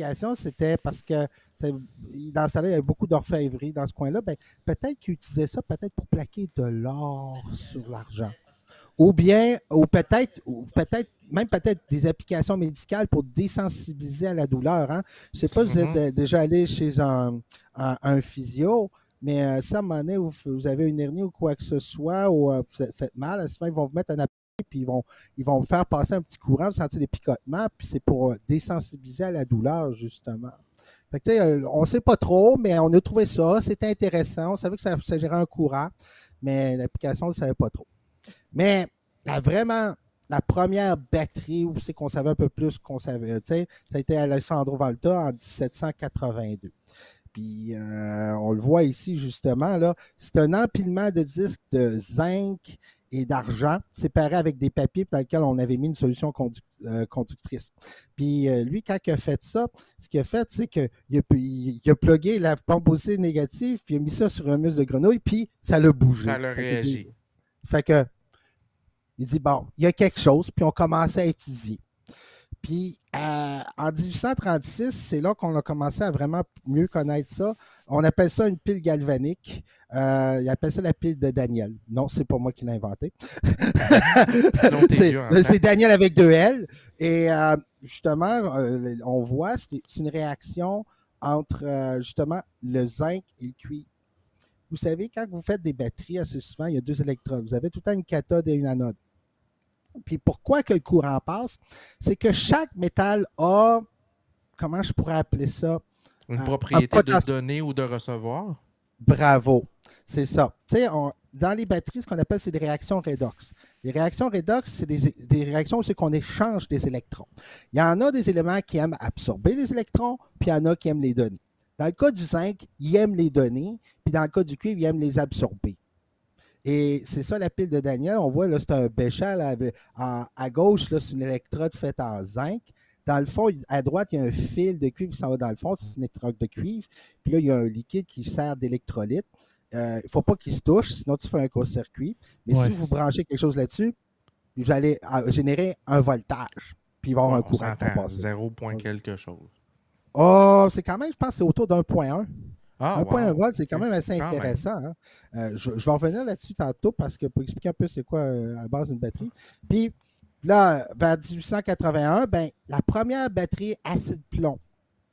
application, c'était parce que dans ce temps-là, il y avait beaucoup d'orfèvrerie dans ce coin-là. Ben, peut-être qu'ils utilisaient ça peut-être pour plaquer de l'or sur l'argent. Ou peut-être, même peut-être des applications médicales pour désensibiliser à la douleur. Hein. Je ne sais pas si vous êtes Mhm. déjà allé chez un physio, mais ça, à un moment donné, vous avez une hernie ou quoi que ce soit, ou vous faites mal, à ce moment, ils vont vous mettre un appareil, puis ils vont vous faire passer un petit courant, vous sentez des picotements, puis c'est pour désensibiliser à la douleur, justement. Fait que, tu sais, on ne sait pas trop, mais on a trouvé ça, c'était intéressant, on savait que ça gérait un courant, mais l'application, on ne savait pas trop. Mais vraiment, la première batterie où c'est qu'on savait un peu plus qu'on savait, tu sais, ça a été Alessandro Volta en 1782. Puis on le voit ici justement, là, c'est un empilement de disques de zinc et d'argent séparés avec des papiers dans lesquels on avait mis une solution conductrice. Puis lui, quand il a fait ça, ce qu'il a fait, c'est qu'il a plugué la pompe positive négative, puis il a mis ça sur un muscle de grenouille, puis ça l'a Ça bougé. a réagi. Fait que il dit, bon, il y a quelque chose, puis on commençait à étudier. Puis en 1836, c'est là qu'on a commencé à vraiment mieux connaître ça. On appelle ça une pile galvanique. Il appelle ça la pile de Daniel. Non, c'est pas moi qui l'ai inventé. Sinon, t'es c'est, vieux en temps. c'est Daniel avec deux L. Et justement, on voit, c'est une réaction entre justement le zinc et le cuivre. Vous savez, quand vous faites des batteries assez souvent, il y a deux électrodes. Vous avez tout le temps une cathode et une anode. Puis pourquoi que le courant passe? C'est que chaque métal a, comment je pourrais appeler ça? Une Un propriété de potentiel. donner ou de recevoir. Bravo. C'est ça. Tu sais, dans les batteries, ce qu'on appelle, c'est des réactions redox. Les réactions redox, c'est des réactions où c'est qu'on échange des électrons. Il y en a des éléments qui aiment absorber les électrons, puis il y en a qui aiment les donner. Dans le cas du zinc, il aime les donner, puis dans le cas du cuivre, il aime les absorber. Et c'est ça la pile de Daniel. On voit, là, c'est un béchat. Là, à gauche, là, c'est une électrode faite en zinc. Dans le fond, à droite, il y a un fil de cuivre qui s'en va dans le fond. C'est une électrode de cuivre. Puis là, il y a un liquide qui sert d'électrolyte. Il ne faut pas qu'il se touche, sinon tu fais un court-circuit. Mais si Ouais. vous branchez quelque chose là-dessus, vous allez générer un voltage. Puis il va y avoir Ouais, un on courant qui va s'entend. passer. 0 point quelque chose. Oh, c'est quand même, je pense, que c'est autour d'1,1. Ah, 1,1 wow. volt, c'est quand OK. même assez Quand même. intéressant. Hein. Je vais revenir là-dessus tantôt parce que pour expliquer un peu c'est quoi à la base d'une batterie. Puis là, vers 1881, ben, la première batterie acide-plomb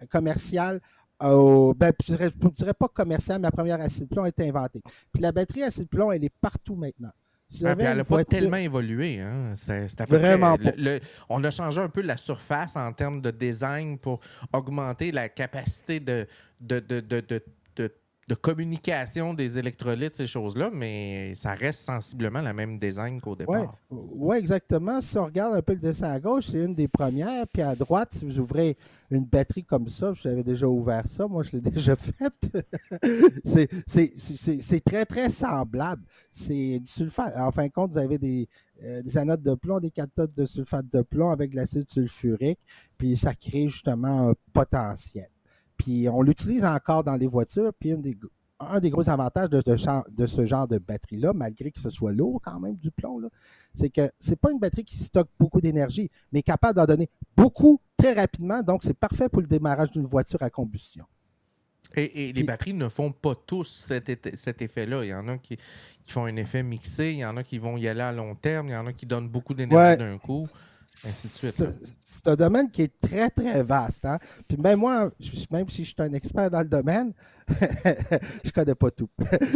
commerciale, ben, je dirais pas commerciale, mais la première acide-plomb a été inventée. Puis la batterie acide-plomb, elle est partout maintenant. Si vous Ah, puis avez elle une n'a pas voiture, tellement évolué. Hein? C'est à peu près. vraiment pas. On a changé un peu la surface en termes de design pour augmenter la capacité de, de, de, de, de- de communication des électrolytes, ces choses-là, mais ça reste sensiblement la même design qu'au Oui, départ. ouais, exactement. Si on regarde un peu le dessin à gauche, c'est une des premières. Puis à droite, si vous ouvrez une batterie comme ça, j'avais déjà ouvert ça, moi je l'ai déjà fait. C'est très, très semblable. C'est du sulfate. En fin de compte, vous avez des anodes de plomb, des cathodes de sulfate de plomb avec de l'acide sulfurique, puis ça crée justement un potentiel. Puis on l'utilise encore dans les voitures, puis un des gros avantages de ce genre de batterie-là, malgré que ce soit lourd quand même du plomb, là, c'est que c'est pas une batterie qui stocke beaucoup d'énergie, mais capable d'en donner beaucoup très rapidement. Donc, c'est parfait pour le démarrage d'une voiture à combustion. Et les Puis, batteries ne font pas tous cet effet-là. Il y en a qui font un effet mixé, il y en a qui vont y aller à long terme, il y en a qui donnent beaucoup d'énergie ouais, d'un coup, ainsi de suite. Là. c'est un domaine qui est très, très vaste. Hein? Puis même moi, même si je suis un expert dans le domaine, je connais pas tout.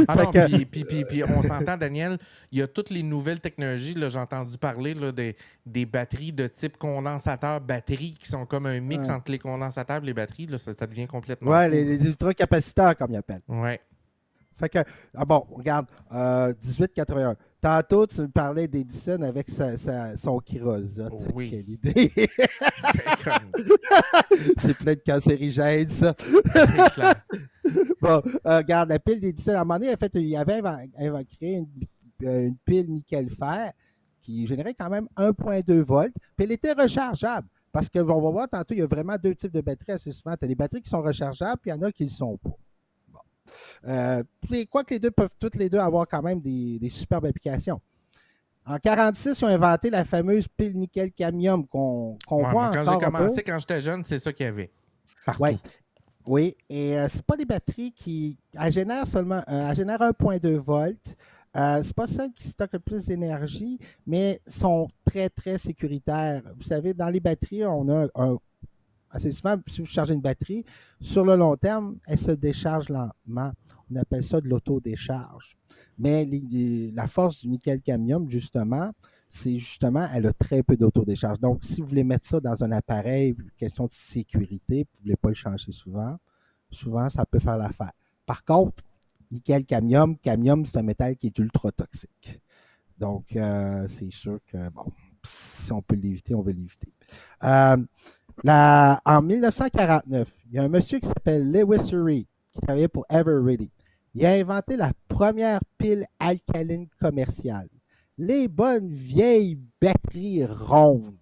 Ah Fait non, que, puis on s'entend, Daniel, il y a toutes les nouvelles technologies. Là, j'ai entendu parler là, des batteries de type condensateur batterie qui sont comme un mix ouais, entre les condensateurs et les batteries. Là, ça devient complètement ouais, fou. Là. les ultracapaciteurs, comme ils appellent. Ouais. Fait que, ah bon, regarde, 1881. Tantôt, tu me parlais d'Edison avec son kérosène. Oui. Quelle idée! C'est comme. C'est plein de cancérigènes, ça. C'est clair. Bon, regarde, la pile d'Edison, à un moment donné, il avait créé une pile nickel-fer qui générait quand même 1,2 volts, puis elle était rechargeable. Parce qu'on va voir tantôt, il y a vraiment deux types de batteries assez souvent. Tu as des batteries qui sont rechargeables, puis il y en a qui ne le sont pas. Bon. Quoi que les deux peuvent toutes les deux avoir quand même des superbes applications. En 1946, ils ont inventé la fameuse pile nickel-cadmium qu'on Ouais, moi, voit quand j'ai encore un peu. commencé, quand j'étais jeune, c'est ça qu'il y avait. partout. Ouais, oui, et c'est pas des batteries qui. Elles génèrent seulement. Elles génèrent 1,2 volts. C'est pas celles qui stockent le plus d'énergie, mais sont très, très sécuritaires. Vous savez, dans les batteries, on a assez souvent, si vous chargez une batterie, sur le long terme, elle se décharge lentement. On appelle ça de l'autodécharge. Mais la force du nickel-cadmium, justement, c'est justement, elle a très peu d'autodécharge. Donc, si vous voulez mettre ça dans un appareil, question de sécurité, vous ne voulez pas le changer souvent, ça peut faire l'affaire. Par contre, cadmium, c'est un métal qui est ultra toxique. Donc, c'est sûr que, bon, si on peut l'éviter, on veut l'éviter. Euh, en 1949, il y a un monsieur qui s'appelle Lewis Urey qui travaillait pour Eveready. Il a inventé la première pile alcaline commerciale. Les bonnes vieilles batteries rondes.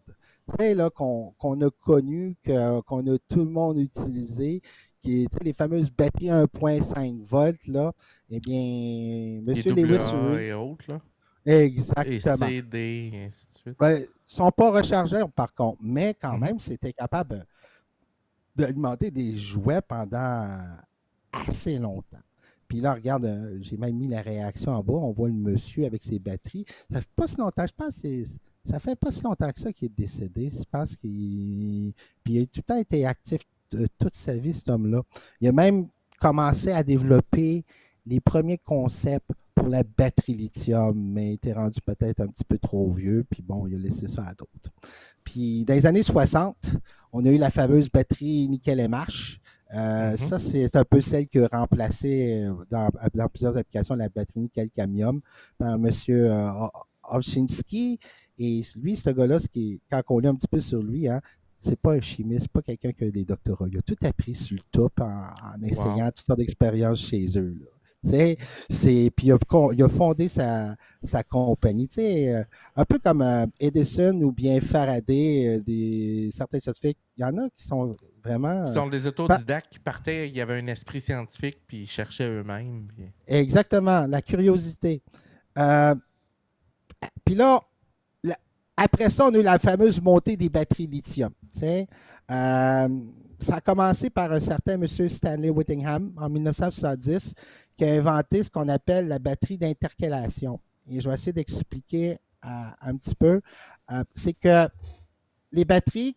Tu sais, là, qu'on a connues, qu'on a tout le monde utilisé, qui est les fameuses batteries 1,5 volts, là. Eh bien, Les monsieur double Lewis A Urey, et autres, là. Et exactement. C, D, et ainsi de suite. Ben, ils ne sont pas rechargeables, par contre, mais quand Mhm. même, c'était capable d'alimenter des jouets pendant assez longtemps. Puis là, regarde, j'ai même mis la réaction en bas. On voit le monsieur avec ses batteries. Ça fait pas si longtemps, je pense que ça fait pas si longtemps que ça qu'il est décédé. Je pense qu'il puis il a tout le temps été actif toute sa vie, cet homme-là. Il a même commencé à développer les premiers concepts pour la batterie lithium, mais il était rendu peut-être un petit peu trop vieux, puis bon, il a laissé ça à d'autres. Puis dans les années 60, on a eu la fameuse batterie nickel MH. Mhm. Ça, c'est un peu celle qui a remplacé dans plusieurs applications la batterie nickel-cadmium par M. Ovchinsky. Et lui, ce gars-là, quand on lit un petit peu sur lui, hein, c'est pas un chimiste, c'est pas quelqu'un qui a des doctorats. Il a tout appris sur le top en Wow. essayant toutes sortes d'expériences chez eux. Là. Puis il a fondé sa compagnie. Un peu comme Edison ou bien Faraday, certains scientifiques, il y en a qui sont vraiment. Qui sont des Pas- autodidactes qui partaient, il y avait un esprit scientifique, puis ils cherchaient eux-mêmes. exactement, la curiosité. Euh, Puis là, la- après ça, on a eu la fameuse montée des batteries lithium. Euh, Ça a commencé par un certain monsieur Stanley Whittingham en 1970 qui a inventé ce qu'on appelle la batterie d'intercalation. Et je vais essayer d'expliquer un petit peu. C'est que les batteries,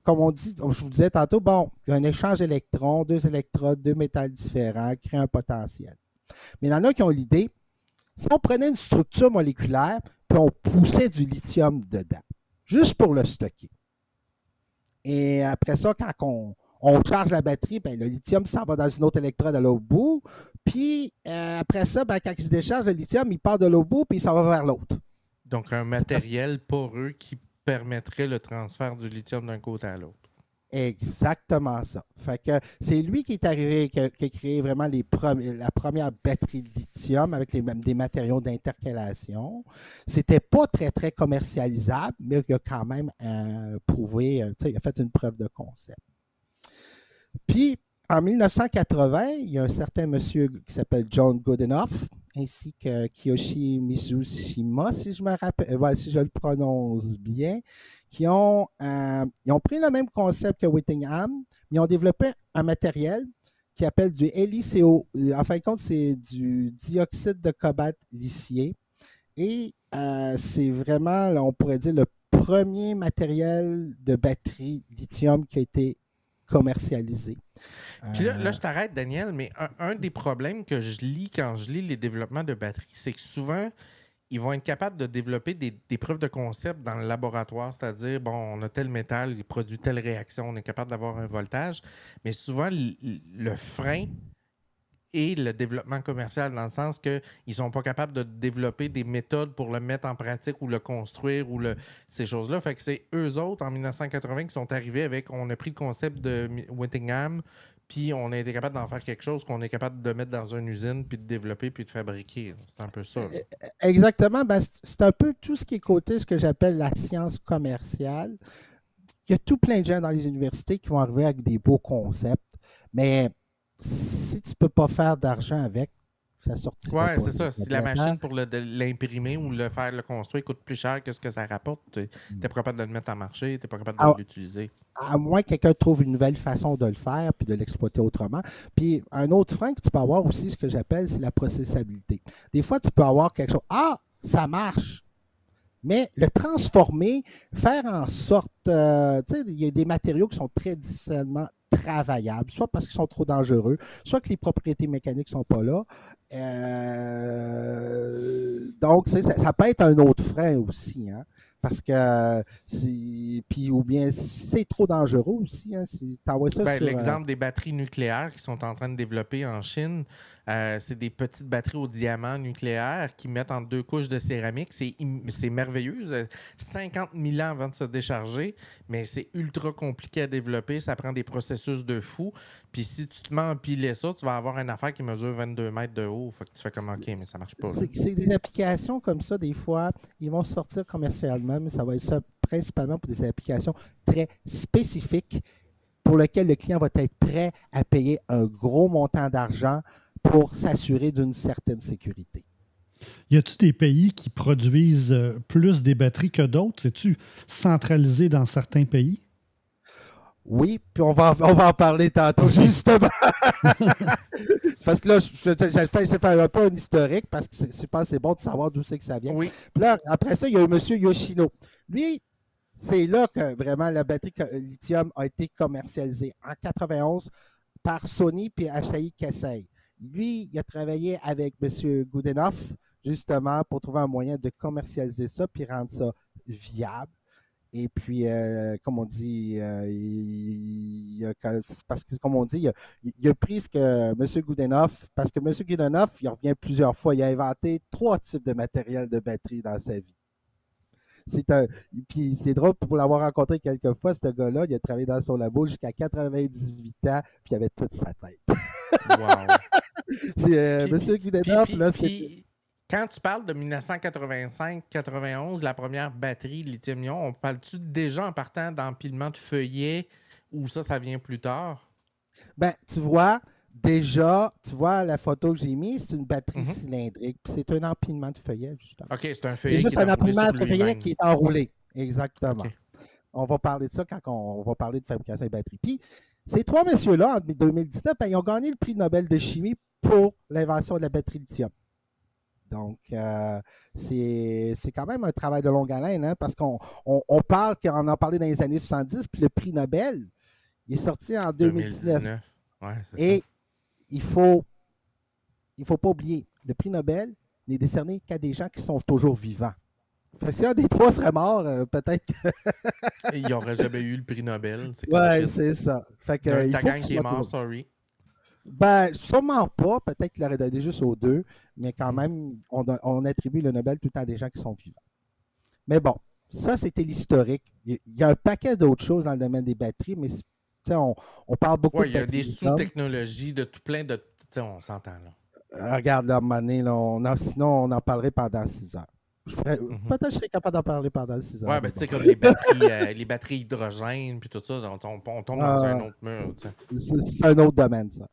comme on dit, je vous disais tantôt, bon, il y a un échange d'électrons, deux électrodes, deux métals différents, créent un potentiel. Mais il y en a qui ont l'idée, si on prenait une structure moléculaire, puis on poussait du lithium dedans, juste pour le stocker. Et après ça, quand on charge la batterie, ben, le lithium s'en va dans une autre électrode à l'autre bout. Puis après ça, ben, quand il se décharge, le lithium, il part de l'autre bout, puis il s'en va vers l'autre. Donc, un matériel poreux qui permettrait le transfert du lithium d'un côté à l'autre. Exactement ça. Fait que c'est lui qui est arrivé, qui a créé vraiment la première batterie de lithium avec des matériaux d'intercalation. C'était pas très, très commercialisable, mais il a quand même prouvé, il a fait une preuve de concept. Puis, en 1980, il y a un certain monsieur qui s'appelle John Goodenough, ainsi que Kiyoshi Mizushima, si je me rappelle, si je le prononce bien, ils ont pris le même concept que Whittingham, mais ils ont développé un matériel qui appelle du LiCO. En fin de compte, c'est du dioxyde de cobalt liциé. Et c'est vraiment, là, on pourrait dire, le premier matériel de batterie lithium qui a été commercialisé. Puis là, Euh, je t'arrête, Daniel, mais un des problèmes que je lis quand je lis les développements de batteries, c'est que souvent, ils vont être capables de développer des preuves de concept dans le laboratoire, c'est-à-dire, bon, on a tel métal, il produit telle réaction, on est capable d'avoir un voltage, mais souvent, le frein et le développement commercial, dans le sens qu'ils ne sont pas capables de développer des méthodes pour le mettre en pratique ou le construire ou ces choses-là. Fait que c'est eux autres, en 1980, qui sont arrivés avec, on a pris le concept de Whittingham, puis on a été capable d'en faire quelque chose qu'on est capable de mettre dans une usine, puis de développer, puis de fabriquer. C'est un peu ça, là. Exactement, ben, c'est un peu tout ce qui est côté ce que j'appelle la science commerciale. Il y a tout plein de gens dans les universités qui vont arriver avec des beaux concepts, mais si tu ne peux pas faire d'argent avec, Ça sortira Ouais, pas. c'est C'est ça. Si la complètement. machine pour l'imprimer ou le construire coûte plus cher que ce que ça rapporte, tu n'es pas capable de le mettre en marché, tu n'es pas capable de À, l'utiliser. à moins que quelqu'un trouve une nouvelle façon de le faire puis de l'exploiter autrement. Puis un autre frein que tu peux avoir aussi, ce que j'appelle, c'est la processabilité. Des fois, tu peux avoir quelque chose. Ah, ça marche! Mais le transformer, faire en sorte, tu sais, il y a des matériaux qui sont très difficilement travaillables, soit parce qu'ils sont trop dangereux, soit que les propriétés mécaniques ne sont pas là. Donc, ça peut être un autre frein aussi, hein, parce que, puis, ou bien, si c'est trop dangereux aussi, hein, si tu envoies ça Ben, sur. l'exemple des batteries nucléaires qui sont en train de développer en Chine, c'est des petites batteries au diamant nucléaire qui mettent en deux couches de céramique. C'est merveilleux. 50 000 ans avant de se décharger, mais c'est ultra compliqué à développer. Ça prend des processus de fou. Puis si tu te mets à empiler ça, tu vas avoir une affaire qui mesure 22 mètres de haut. Fait que tu fais comme OK, mais ça marche pas, là. C'est des applications comme ça, des fois, ils vont sortir commercialement, mais ça va être ça principalement pour des applications très spécifiques pour lesquelles le client va être prêt à payer un gros montant d'argent pour s'assurer d'une certaine sécurité. Y a-t-il des pays qui produisent plus des batteries que d'autres? C'est-tu centralisé dans certains pays? Oui, puis on va en parler tantôt, justement. Parce que là, je fais un peu un historique parce que je pense que c'est bon de savoir d'où c'est que ça vient. Oui. Puis là, après ça, il y a eu M. Yoshino. Lui, c'est là que vraiment la batterie lithium a été commercialisée en 91 par Sony puis Asahi Kasei. Lui, il a travaillé avec M. Goodenough justement pour trouver un moyen de commercialiser ça puis rendre ça viable. Et puis, comme on dit, parce que, comme on dit, il a pris ce que M. Goodenough, parce que M. Goodenough, il revient plusieurs fois, il a inventé 3 types de matériel de batterie dans sa vie. Puis c'est drôle pour l'avoir rencontré quelques fois, ce gars-là, il a travaillé dans son labo jusqu'à 98 ans, puis il avait toute sa tête. Wow. C'est Puis, M. puis, Goodenough, là, c'est. puis, quand tu parles de 1985-91, la première batterie lithium-ion, on parle-tu déjà en partant d'empilement de feuillets ou ça vient plus tard? Ben, tu vois, déjà, tu vois la photo que j'ai mise, c'est une batterie Mhm. cylindrique, puis c'est un empilement de feuillet, justement. OK, c'est un C'est feuillet qui juste est un enroulé empilement sur de feuillet lui-même. qui est enroulé. Exactement. OK. On va parler de ça quand on va parler de fabrication des batteries. Puis, ces trois messieurs-là, en 2019, ben, ils ont gagné le prix Nobel de chimie pour l'invention de la batterie lithium. Donc, c'est quand même un travail de longue haleine, hein, parce qu'on parle qu'on en a parlé dans les années 70, puis le prix Nobel, il est sorti en 2019. 2019. Ouais, c'est ça. Et il faut pas oublier, le prix Nobel n'est décerné qu'à des gens qui sont toujours vivants. Fait que si un des trois serait mort, peut-être que. Il n'y aurait jamais eu le prix Nobel. C'est comme Ouais, shit. c'est ça. Fait Il y a que, un de il ta faut gang qu'il qui est soit mort, toujours. sorry. Ben, sûrement pas. Peut-être qu'il aurait donné juste aux deux, mais quand Mhm. même, on attribue le Nobel tout le temps à des gens qui sont vivants. Mais bon, ça, c'était l'historique. Il y a un paquet d'autres choses dans le domaine des batteries, mais on parle beaucoup Ouais, de il y a batteries des lithium. sous-technologies de tout plein de. Tu sais, on s'entend là. Regarde, là, à un moment donné, là, sinon, on en parlerait pendant 6 heures. Mhm. Peut-être que je serais capable d'en parler pendant 6 heures, Ouais, mais ben tu bon. sais, comme les batteries hydrogène, puis tout ça, on tombe dans un Ah, autre mur, tu sais. c'est un autre domaine, ça.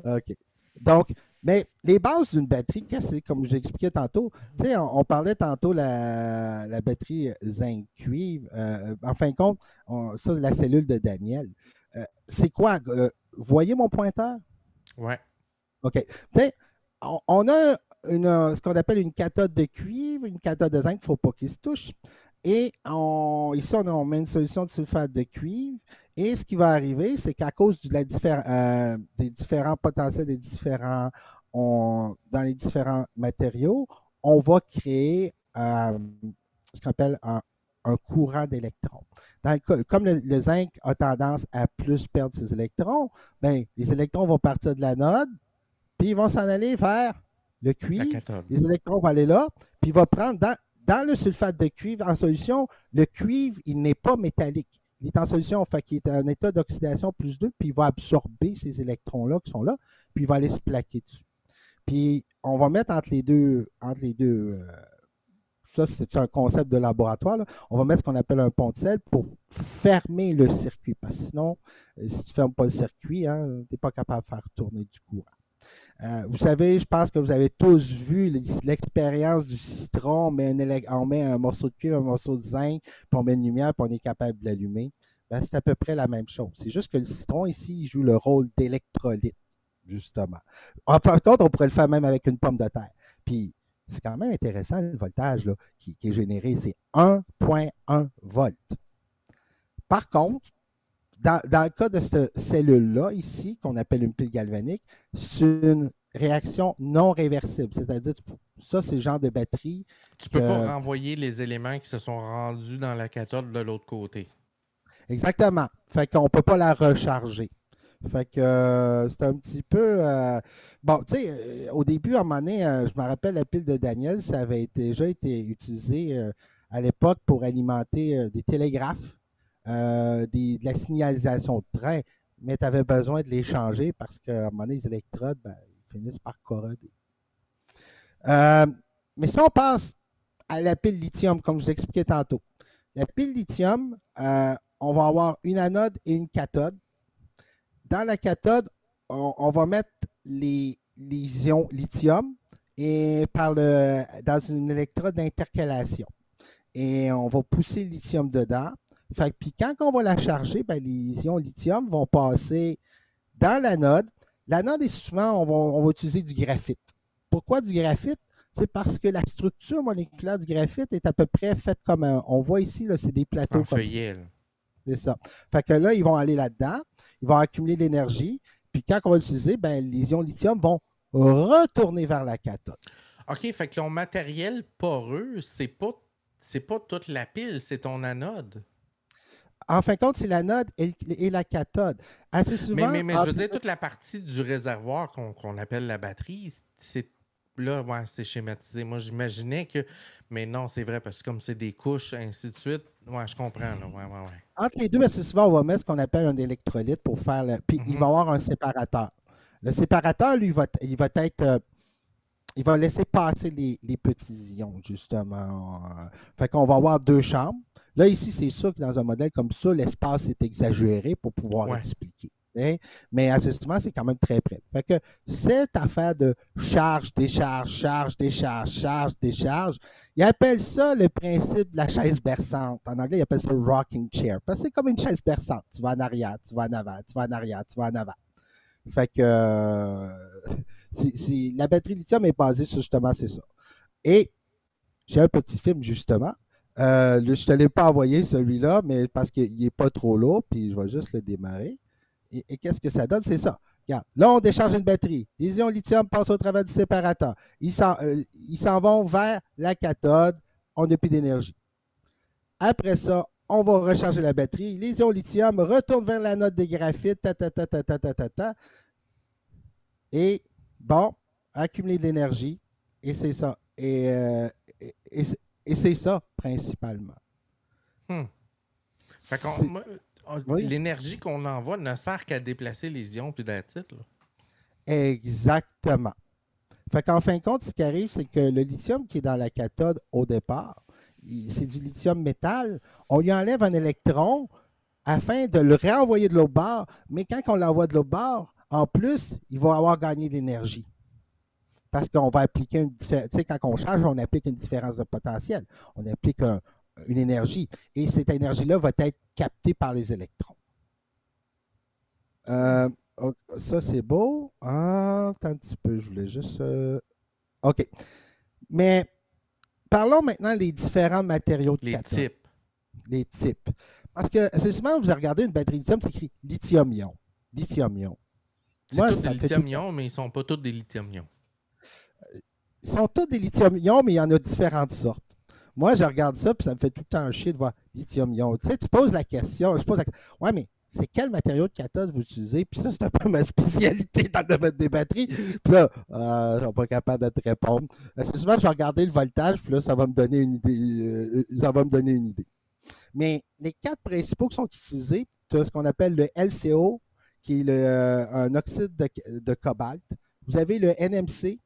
OK. Donc, mais les bases d'une batterie, c'est comme j'expliquais tantôt, tu sais, on parlait tantôt la batterie zinc-cuivre. En fin de compte, ça, c'est la cellule de Daniel. C'est quoi? Voyez mon pointeur? Ouais. OK. Tu sais, on a ce qu'on appelle une cathode de cuivre, une cathode de zinc, il ne faut pas qu'ils se touchent. Et ici, on met une solution de sulfate de cuivre. Et ce qui va arriver, c'est qu'à cause des différents potentiels, dans les différents matériaux, on va créer ce qu'on appelle un courant d'électrons. Comme le zinc a tendance à plus perdre ses électrons, ben, les électrons vont partir de l'anode, puis ils vont s'en aller vers le La cuivre. cathode. Les électrons vont aller là, puis il va prendre dans le sulfate de cuivre en solution, le cuivre, il n'est pas métallique. Il est en solution, fait qu'il est en état d'oxydation plus 2, puis il va absorber ces électrons-là qui sont là, puis il va aller se plaquer dessus. Puis on va mettre ça c'est un concept de laboratoire, là. On va mettre ce qu'on appelle un pont de sel pour fermer le circuit, parce que sinon, si tu ne fermes pas le circuit, hein, tu n'es pas capable de faire tourner du courant. Vous savez, je pense que vous avez tous vu l'expérience du citron. On met un morceau de cuivre, un morceau de zinc, puis on met une lumière, puis on est capable de l'allumer. Ben, c'est à peu près la même chose. C'est juste que le citron, ici, il joue le rôle d'électrolyte, justement. Par contre, on pourrait le faire même avec une pomme de terre. Puis, c'est quand même intéressant, le voltage là, qui est généré, c'est 1,1 volts. Par contre, dans le cas de cette cellule-là, ici, qu'on appelle une pile galvanique, c'est une réaction non réversible. C'est-à-dire, ça, c'est le genre de batterie. Tu peux pas renvoyer les éléments qui se sont rendus dans la cathode de l'autre côté. Exactement. Fait qu'on ne peut pas la recharger. Fait que c'est un petit peu. Bon, tu sais, au début, à un moment donné, je me rappelle la pile de Daniel, ça avait déjà été utilisé à l'époque pour alimenter des télégraphes, de la signalisation de train, mais tu avais besoin de les changer parce qu'à un moment donné, les électrodes, ben, ils finissent par corroder. Mais si on passe à la pile lithium, comme je vous expliquais tantôt, la pile lithium, on va avoir une anode et une cathode. Dans la cathode, on va mettre les ions lithium et dans une électrode d'intercalation. Et on va pousser le lithium dedans. Puis quand on va la charger, ben, les ions lithium vont passer dans l'anode. L'anode est souvent, on va utiliser du graphite. Pourquoi du graphite? C'est parce que la structure moléculaire du graphite est à peu près faite comme on voit ici, c'est des plateaux. En feuillet. C'est ça. Fait que là, ils vont aller là-dedans, ils vont accumuler de l'énergie, puis quand on va l'utiliser, ben, les ions lithium vont retourner vers la cathode. OK, fait que ton matériel poreux, c'est pas toute la pile, c'est ton anode. En fin de compte, c'est l'anode et la cathode. Assez souvent. Mais je veux dire, toute la partie du réservoir qu'on appelle la batterie, c'est. Là, ouais, c'est schématisé. Moi, j'imaginais que. Mais non, c'est vrai, parce que comme c'est des couches, ainsi de suite. Ouais, je comprends. Là. Ouais. Entre les deux, assez souvent, on va mettre ce qu'on appelle un électrolyte pour faire le. Puis il va y avoir un séparateur. Le séparateur, lui, il va être. Il va laisser passer les petits ions, justement. Fait qu'on va avoir deux chambres. Là, ici, c'est sûr que dans un modèle comme ça, l'espace est exagéré pour pouvoir expliquer. Hein? Mais assez souvent, c'est quand même très près. Fait que cette affaire de charge, décharge, charge, décharge, charge, décharge, ils appellent ça le principe de la chaise berçante. En anglais, ils appellent ça rocking chair. Parce que c'est comme une chaise berçante. Tu vas en arrière, tu vas en avant, tu vas en arrière, tu vas en avant. Fait que la batterie lithium est basée sur justement c'est ça. Et j'ai un petit film justement. Je ne te l'ai pas envoyé celui-là, mais parce qu'il n'est pas trop lourd, puis je vais juste le démarrer. Et qu'est-ce que ça donne? C'est ça. Regarde, là, on décharge une batterie. Les ions lithium passent au travers du séparateur. Ils s'en vont vers la cathode. On n'a plus d'énergie. Après ça, on va recharger la batterie. Les ions lithium retournent vers l'anode de graphite. Et bon, accumuler de l'énergie. Et c'est ça. Et c'est ça, principalement. Fait l'énergie qu'on envoie ne sert qu'à déplacer les ions puis d'attitude. Exactement. Fait qu'en fin de compte, ce qui arrive, c'est que le lithium qui est dans la cathode au départ, c'est du lithium métal. On lui enlève un électron afin de le réenvoyer de l'autre bord. Mais quand on l'envoie de l'autre bord, en plus, il va avoir gagné de l'énergie. Parce qu'on va appliquer une différence. Tu sais, quand on charge, on applique une différence de potentiel. On applique une énergie. Et cette énergie-là va être captée par les électrons. Ça, c'est beau. Attends un petit peu, je voulais juste. OK. Mais parlons maintenant des différents matériaux de cathode. Types. Les types. Parce que c'est souvent, vous regardez une batterie lithium, c'est écrit lithium-ion. Lithium-ion. C'est tous des lithium-ions, mais ils ne sont pas tous des lithium-ions. Ils sont tous des lithium-ions, mais il y en a différentes sortes. Moi, je regarde ça, puis ça me fait tout le temps chier de voir lithium-ion. Tu sais, tu poses la question, ouais, mais c'est quel matériau de cathode vous utilisez? Puis ça, c'est un peu ma spécialité dans le domaine des batteries. Puis là, je ne suis pas capable de te répondre. C'est souvent, je vais regarder le voltage, puis là, ça va me donner une idée. Mais les quatre principaux qui sont utilisés, tu as ce qu'on appelle le LCO, qui est un oxyde de cobalt. Vous avez le NMC,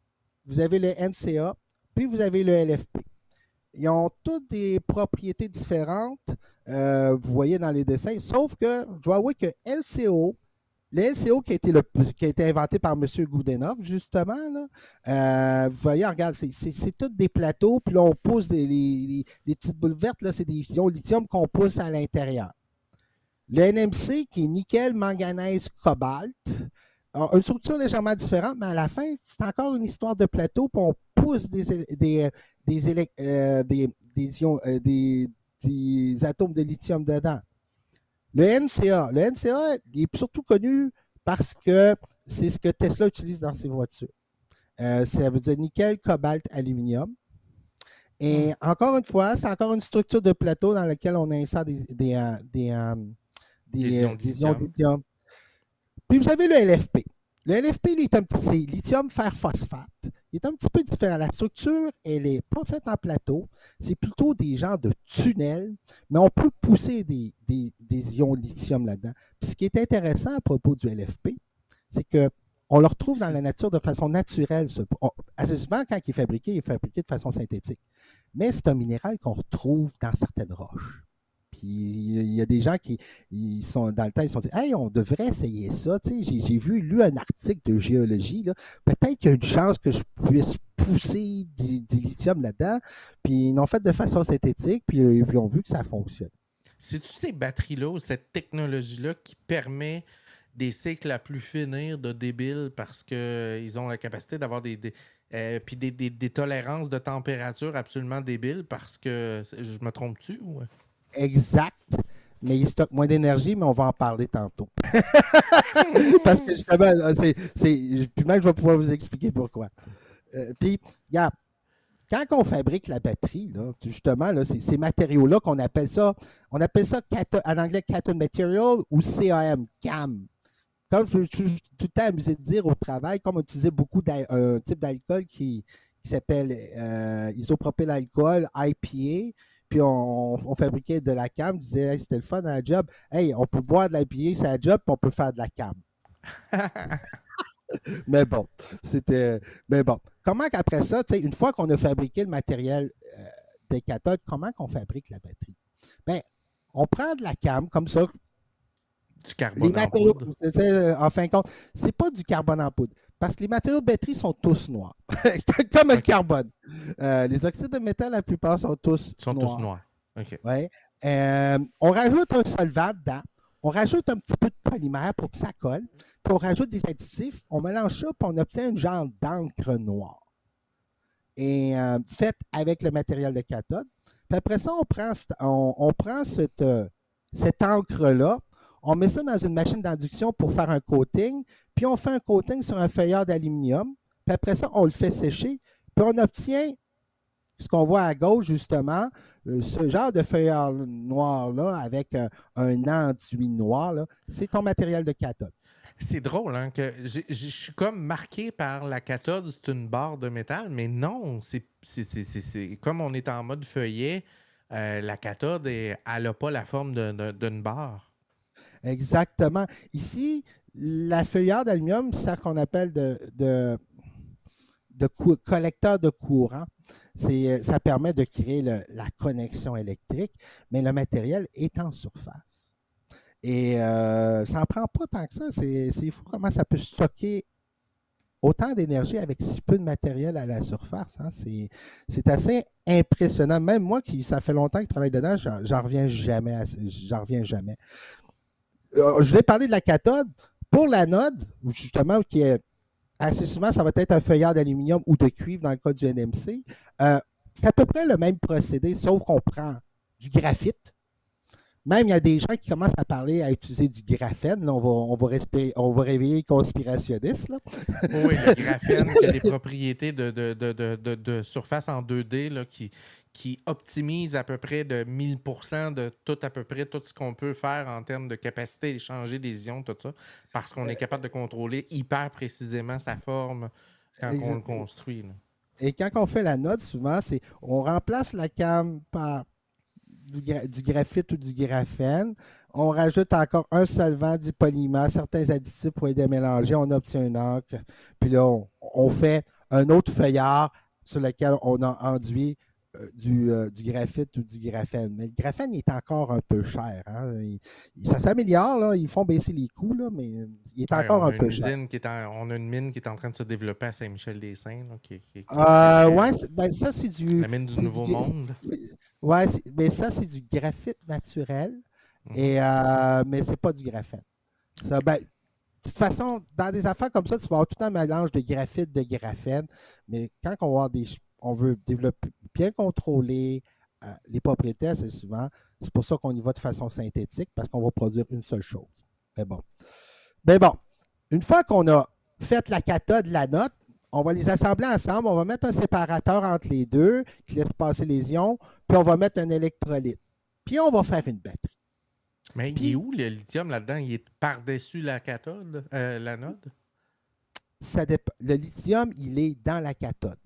vous avez le NCA, puis vous avez le LFP. Ils ont toutes des propriétés différentes, vous voyez dans les dessins, sauf que je dois avouer que LCO Le LCO qui a été inventé par M. Goodenough, justement, là, vous voyez, regarde, c'est tous des plateaux, puis là, on pousse les petites boules vertes, là, c'est des ions lithium qu'on pousse à l'intérieur. Le NMC, qui est nickel, manganèse, cobalt, a une structure légèrement différente, mais à la fin, c'est encore une histoire de plateau, puis on pousse des atomes de lithium dedans. Le NCA est surtout connu parce que c'est ce que Tesla utilise dans ses voitures. Ça veut dire nickel, cobalt, aluminium. Et encore une fois, c'est encore une structure de plateau dans laquelle on insère des ions de lithium. Puis vous avez le LFP. Le LFP, lui, c'est lithium fer phosphate. Il est un petit peu différent. La structure, elle n'est pas faite en plateau. C'est plutôt des genres de tunnels, mais on peut pousser des ions lithium là-dedans. Puis ce qui est intéressant à propos du LFP, c'est qu'on le retrouve dans la nature de façon naturelle. Assez souvent, quand il est fabriqué de façon synthétique. Mais c'est un minéral qu'on retrouve dans certaines roches. Puis il y a des gens qui sont dans le temps, ils se sont dit hey, on devrait essayer ça. J'ai lu un article de géologie. Peut-être qu'il y a une chance que je puisse pousser du lithium là-dedans. Puis ils l'ont fait de façon synthétique, puis ils ont vu que ça fonctionne. C'est-tu ces batteries-là ou cette technologie-là qui permet des cycles à plus finir de débiles parce qu'ils ont la capacité d'avoir des tolérances de température absolument débiles parce que je me trompe-tu ou... Exact, mais il stocke moins d'énergie, mais on va en parler tantôt. Parce que justement, puis même je vais pouvoir vous expliquer pourquoi. Puis, regarde, quand on fabrique la batterie, là, justement, là, ces matériaux-là qu'on appelle ça, en anglais cathode material ou CAM, CAM. Comme je suis tout le temps amusé de dire au travail, comme on utilisait beaucoup un type d'alcool qui s'appelle isopropyl-alcool, IPA, puis on fabriquait de la cam, on disait hey, c'était le fun à la job. Hey, on peut boire de l'IPA, c'est la job, puis on peut faire de la cam. Mais bon, comment qu'après ça, une fois qu'on a fabriqué le matériel des cathodes, comment qu'on fabrique la batterie? Bien, on prend de la cam comme ça. Du carbone en poudre. En fin de compte, c'est pas du carbone en poudre. Parce que les matériaux de batterie sont tous noirs. Comme le carbone. Les oxydes de métal, la plupart sont tous noirs. OK. Ouais. On rajoute un solvant dedans. On rajoute un petit peu de polymère pour que ça colle. Puis on rajoute des additifs. On mélange ça, puis on obtient une genre d'encre noire. Et faite avec le matériel de cathode. Puis après ça, on prend cette encre-là. On met ça dans une machine d'induction pour faire un coating, puis on fait un coating sur un feuillard d'aluminium, puis après ça, on le fait sécher, puis on obtient ce qu'on voit à gauche, justement, ce genre de feuillard noir-là, avec un enduit noir, c'est ton matériel de cathode. C'est drôle, hein, que je suis comme marqué par la cathode, c'est une barre de métal, mais non, c'est comme on est en mode feuillet, la cathode, elle n'a pas la forme d'une barre. Exactement. Ici, la feuillard d'aluminium, c'est ça qu'on appelle de collecteur de courant. Ça permet de créer la connexion électrique, mais le matériel est en surface. Et ça n'en prend pas tant que ça. C'est fou comment ça peut stocker autant d'énergie avec si peu de matériel à la surface. Hein. C'est assez impressionnant. Même moi, ça fait longtemps que je travaille dedans, j'en reviens jamais. Je vais parler de la cathode. Pour l'anode, justement, qui est assez souvent, ça va être un feuillard d'aluminium ou de cuivre dans le cas du NMC. C'est à peu près le même procédé, sauf qu'on prend du graphite. Même, il y a des gens qui commencent à utiliser du graphène. Là, on va réveiller les conspirationnistes. Là. Oui, le graphène qui a des propriétés de surface en 2D là, qui optimise à peu près de 1000% de à peu près tout ce qu'on peut faire en termes de capacité d'échanger des ions, tout ça, parce qu'on est capable de contrôler hyper précisément sa forme quand on le construit. Là. Et quand on fait l'anode, souvent, on remplace la cam par du graphite ou du graphène. On rajoute encore un solvant, du polymère, certains additifs pour aider à mélanger. On obtient une encre. Puis là, on fait un autre feuillard sur lequel on a enduit du graphite ou du graphène. Mais le graphène il est encore un peu cher. Hein. Ça s'améliore, là. Ils font baisser les coûts, là, mais il est Ouais, encore un peu cher. on a une mine qui est en train de se développer à Saint-Michel-des-Saints, là, qui est Ouais, ben, ça, c'est la mine du Nouveau Monde. Ouais, mais ça, c'est du graphite naturel, Mhm. mais c'est pas du graphène. Ça, ben, de toute façon, dans des affaires comme ça, tu vas avoir tout un mélange de graphite, de graphène, mais quand on, va avoir on veut développer, bien contrôler les propriétés assez souvent, c'est pour ça qu'on y va de façon synthétique, parce qu'on va produire une seule chose. Mais bon. Mais bon, une fois qu'on a fait la cathode, l'anode, on va les assembler ensemble, on va mettre un séparateur entre les deux qui laisse passer les ions, puis on va mettre un électrolyte. Puis on va faire une batterie. Mais il est Puis, où le lithium là-dedans? Il est par-dessus la cathode, l'anode? le lithium, il est dans la cathode.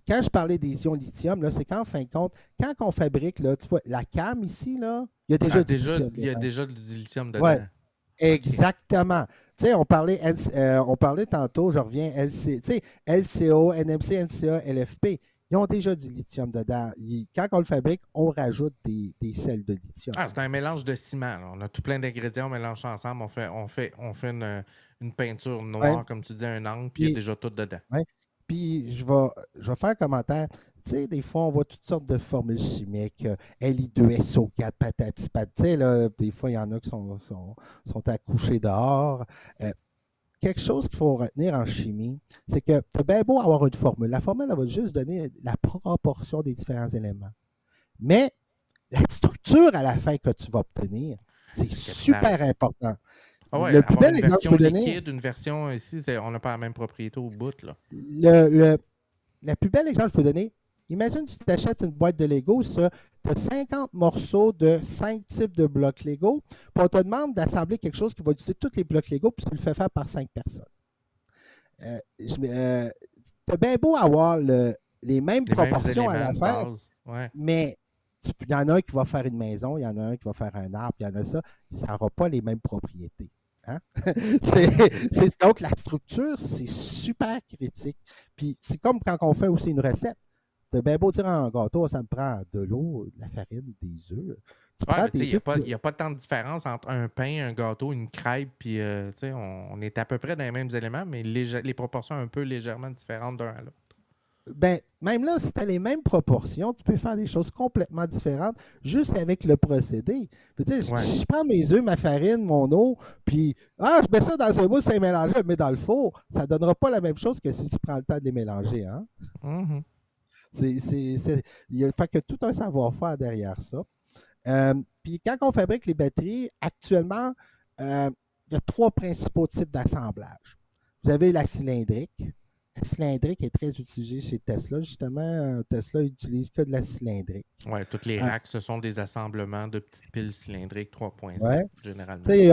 Quand je parlais des ions lithium, là, c'est qu'en fin de compte, quand on fabrique, là, tu vois, la cam ici, là, il y a déjà Ah, du déjà, lithium il y a dedans. déjà du lithium Ouais, dedans. OK. exactement. Tu sais, on parlait tantôt, je reviens, tu sais, LCO, NMC, NCA, LFP, ils ont déjà du lithium dedans. Quand on le fabrique, on rajoute des sels de lithium. Ah, c'est un mélange de ciment, là. On a tout plein d'ingrédients, on mélange ça ensemble, on fait une peinture Ouais. noire, comme tu dis, un angle, puis il y a Puis, déjà tout dedans. ouais. Puis je vais faire un commentaire. Tu sais, des fois, on voit toutes sortes de formules chimiques, Li2SO4, patati patati. Tu sais, là, des fois, il y en a qui sont accouchés dehors. Euh, Quelque chose qu'il faut retenir en chimie, c'est que c'est bien beau avoir une formule. La formule, elle va juste donner la proportion des différents éléments. Mais la structure à la fin que tu vas obtenir, c'est C'est capital. super important. Ah ouais, Le plus avoir bel une exemple que je version peux donner, liquide, une version ici, on n'a pas la même propriété au bout, là. le, le, la plus belle exemple que je peux donner, imagine que tu t'achètes une boîte de Lego, tu as 50 morceaux de 5 types de blocs Lego, puis on te demande d'assembler quelque chose qui va utiliser tous les blocs Lego, puis tu le fais faire par 5 personnes. C'est bien beau avoir les mêmes Les mêmes proportions à éléments la de faire, base. Ouais. mais il y en a un qui va faire une maison, il y en a un qui va faire un arbre, il y en a ça n'aura pas les mêmes propriétés. Hein? Mhm. Donc, la structure, c'est super critique. Puis, c'est comme quand on fait aussi une recette. C'est bien beau dire un gâteau, ça me prend de l'eau, de la farine, des œufs. Tu Ouais, prends mais tu sais, des œufs, il n'y a pas tant de différence entre un pain, un gâteau, une crêpe, puis tu sais, on est à peu près dans les mêmes éléments, mais les proportions un peu légèrement différentes d'un à l'autre. ben, même là, si tu as les mêmes proportions, tu peux faire des choses complètement différentes juste avec le procédé. Puis, tu sais, Ouais. si je prends mes œufs, ma farine, mon eau, puis je mets ça dans un moule, c'est mélangé, je le mets dans le four, ça ne donnera pas la même chose que si tu prends le temps de les mélanger. Hein? Mhm. Il y a fait que tout un savoir-faire derrière ça. Euh, Puis quand on fabrique les batteries, actuellement, euh, il y a trois principaux types d'assemblage. Vous avez la cylindrique. La cylindrique est très utilisée chez Tesla. Justement, Tesla utilise que de la cylindrique. Ouais, toutes les Euh, racks, ce sont des assemblements de petites piles cylindriques 3.7, ouais. Tu généralement. sais,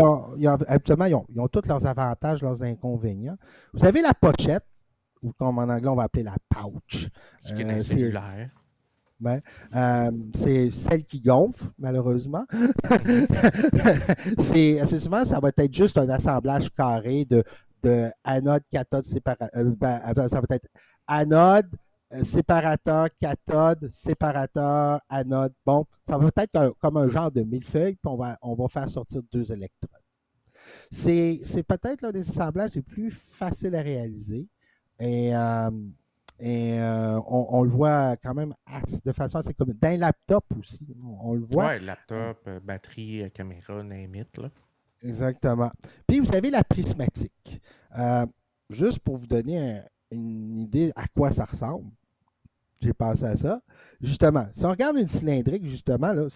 habituellement, ils ont tous leurs avantages, leurs inconvénients. Vous avez la pochette, ou comme en anglais, on va appeler la pouch. Ce qui est dans les C'est cellulaires. ben, c'est celle qui gonfle, malheureusement. Mhm. Assez souvent, ça va être juste un assemblage carré de anode, cathode, ça va être anode, séparateur, cathode, séparateur, anode. Bon, ça va être comme un genre de millefeuille, puis on va faire sortir deux électrons. C'est peut-être l'un des assemblages les plus faciles à réaliser. Et, on le voit quand même de façon assez commune. Dans les laptops aussi, on le voit. Ouais, laptop, batterie, caméra, name it, là. Exactement. Puis vous avez la prismatique. Euh, Juste pour vous donner une idée à quoi ça ressemble, j'ai pensé à ça. Justement, si on regarde une cylindrique, justement, là,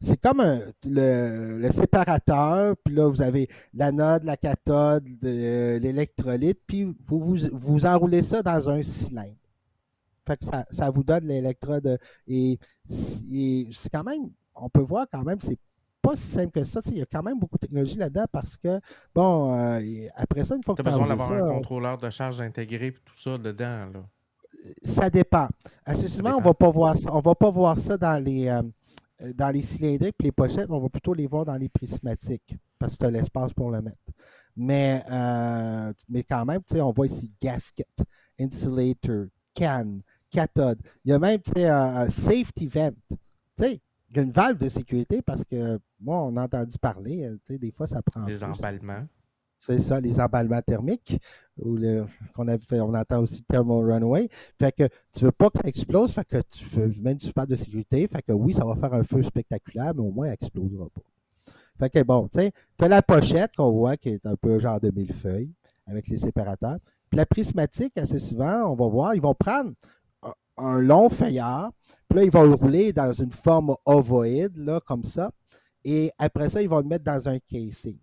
c'est comme le séparateur, puis là, vous avez l'anode, la cathode, l'électrolyte, puis vous enroulez ça dans un cylindre. Fait que ça vous donne l'électrode. Et, c'est quand même, on peut voir quand même, c'est pas si simple que ça. Il y a quand même beaucoup de technologie là-dedans parce que, bon, après ça, une fois Tu que as tu as besoin enroulé d'avoir un ça, contrôleur de charge intégré et tout ça dedans, là. ça dépend. Assez Ça souvent, on dépend. va pas voir ça. On va pas voir ça dans les cylindriques et les pochettes, mais on va plutôt les voir dans les prismatiques parce que tu as l'espace pour le mettre. Mais quand même, tu sais, on voit ici gasket, insulator, can, cathode. Il y a même un safety vent. Tu sais, il y a une valve de sécurité parce que moi, on a entendu parler, des fois, ça prend Des feu. emballements. C'est ça, les emballements thermiques, ou on entend aussi thermal runaway. Fait que tu veux pas que ça explose, fait que tu mets une super de sécurité. Fait que oui, ça va faire un feu spectaculaire, mais au moins, elle n'explosera pas. Fait que bon, tu sais, tu as la pochette qu'on voit qui est un peu genre de millefeuille avec les séparateurs. Puis la prismatique, assez souvent, on va voir, ils vont prendre un long feuillard, puis là, ils vont le rouler dans une forme ovoïde, là, comme ça. Et après ça, ils vont le mettre dans un casing.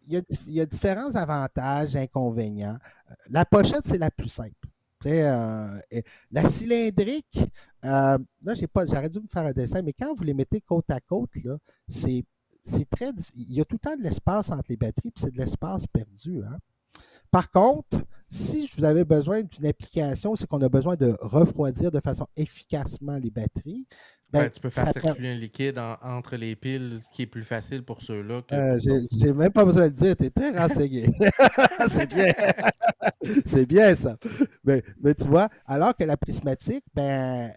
Il y a différents avantages, inconvénients. La pochette, c'est la plus simple. La cylindrique, là, j'aurais dû me faire un dessin, mais quand vous les mettez côte à côte, là, c'est il y a tout le temps de l'espace entre les batteries, puis c'est de l'espace perdu. Hein? Par contre, si vous avez besoin d'une application, c'est qu'on a besoin de refroidir de façon efficacement les batteries. Ben, Tu peux faire circuler un liquide entre les piles, ce qui est plus facile pour ceux-là que pour d'autres. J'ai même pas besoin de le dire, tu es très renseigné. C'est bien. C'est bien ça. Mais tu vois, alors que la prismatique, ben,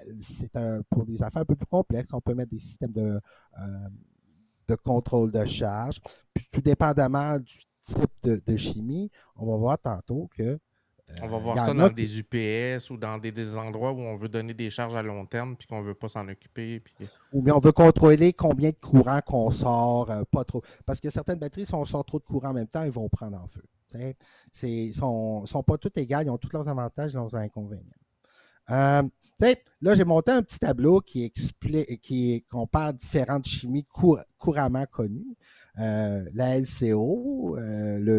pour des affaires un peu plus complexes, on peut mettre des systèmes de contrôle de charge. Puis tout dépendamment du type de chimie, on va voir tantôt que On va voir ça dans des UPS ou dans des endroits où on veut donner des charges à long terme puis qu'on ne veut pas s'en occuper. Puis... Ou bien on veut contrôler combien de courant qu'on sort, pas trop. Parce que certaines batteries, si on sort trop de courant en même temps, ils vont prendre en feu. Ils ne sont pas toutes égales, ils ont tous leurs avantages et leurs inconvénients. Là, j'ai monté un petit tableau qui explique, qui compare différentes chimies couramment connues. La LCO,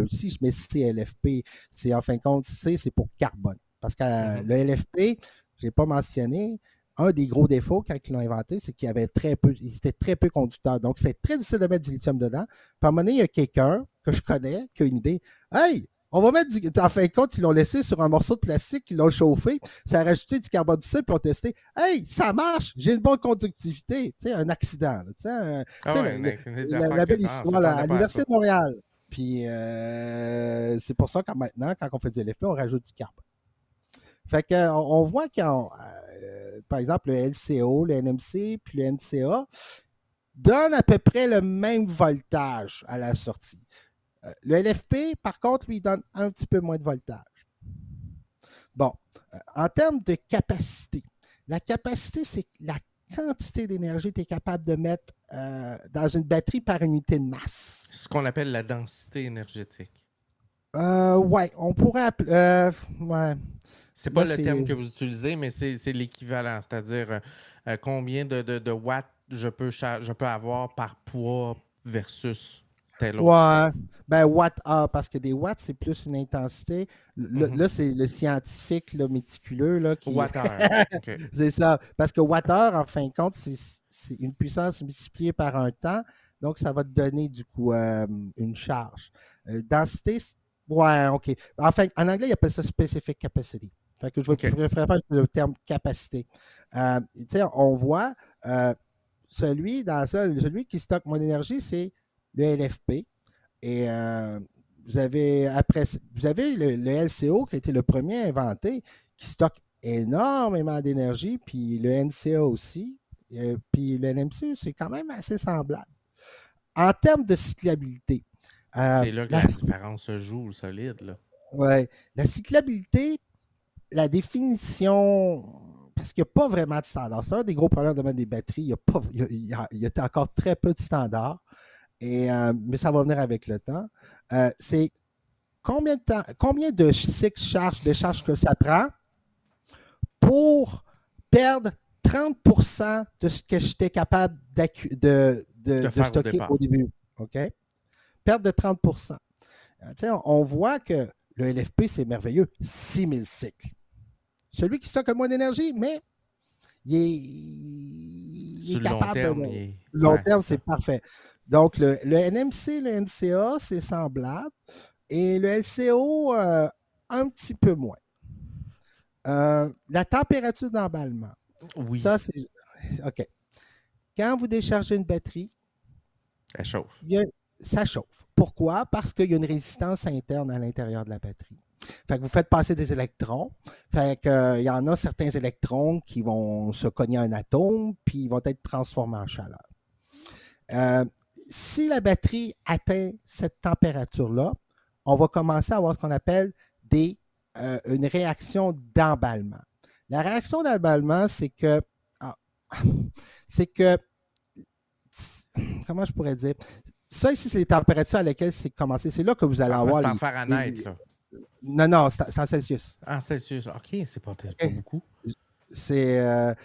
si je mets CLFP, c'est en fin de compte, c'est pour carbone. Parce que le LFP, je n'ai pas mentionné, un des gros défauts quand ils l'ont inventé, c'est qu'il était très peu conducteur. Donc, c'était très difficile de mettre du lithium dedans. Puis à un moment donné, il y a quelqu'un que je connais qui a une idée. Hey, on va mettre en fin de compte, ils l'ont laissé sur un morceau de plastique, ils l'ont chauffé, ça a rajouté du carbone dioxyde, puis ils ont testé. Hey, ça marche, j'ai une bonne conductivité. Tu sais, un accident. La belle histoire à l'Université de Montréal. Puis c'est pour ça que maintenant, quand on fait du LFP, on rajoute du carbone. Fait qu'on voit par exemple, le LCO, le NMC, puis le NCA donnent à peu près le même voltage à la sortie. Le LFP, par contre, lui, donne un petit peu moins de voltage. Bon, en termes de capacité, la capacité, c'est la quantité d'énergie que tu es capable de mettre dans une batterie par unité de masse. Ce qu'on appelle la densité énergétique. Ouais, on pourrait appeler. Ouais. C'est pas le terme que vous utilisez, mais c'est l'équivalent. C'est-à-dire combien de watts je peux avoir par poids versus tel autre. Ouais, ben watt-heure, parce que des watts, c'est plus une intensité. Là, c'est le scientifique là, méticuleux là, qui. Watt-heure. Okay. C'est ça. Parce que watt-heure, en fin de compte, c'est une puissance multipliée par un temps. Donc, ça va te donner, du coup, une charge. Densité, ouais, OK. Enfin, en anglais, ils appellent ça specific capacity. Fait que je préfère le terme capacité. On voit celui qui stocke moins d'énergie, c'est le LFP. Et vous avez le LCO qui a été le premier inventé, qui stocke énormément d'énergie, puis le NCA aussi, puis le NMC, c'est quand même assez semblable. En termes de cyclabilité. C'est là que la différence se joue, solide. Là. Ouais. La cyclabilité, la définition, parce qu'il n'y a pas vraiment de standard. C'est un des gros problèmes de mettre des batteries. Il y a encore très peu de standards. Mais ça va venir avec le temps. C'est combien de cycles de charge que ça prend pour perdre 30% de ce que j'étais capable de stocker au début. OK? Perte de 30%. On voit que le LFP, c'est merveilleux. 6000 cycles. Celui qui stocke le moins d'énergie, mais il est capable de... Long terme, c'est parfait. Donc, le NMC, le NCA, c'est semblable. Et le LCO, un petit peu moins. La température d'emballement. Oui. Ça, c'est... OK. Quand vous déchargez une batterie... Elle chauffe. Ça chauffe. Pourquoi? Parce qu'il y a une résistance interne à l'intérieur de la batterie. Fait que vous faites passer des électrons. Fait que, il y en a certains électrons qui vont se cogner à un atome, puis ils vont être transformés en chaleur. Si la batterie atteint cette température-là, on va commencer à avoir ce qu'on appelle une réaction d'emballement. La réaction d'emballement, c'est que, comment je pourrais dire? Ça ici, c'est les températures à lesquelles c'est commencé. C'est là que vous allez avoir. C'est en Fahrenheit, là. Non, c'est en Celsius. En Celsius, OK, c'est pas beaucoup. C'est là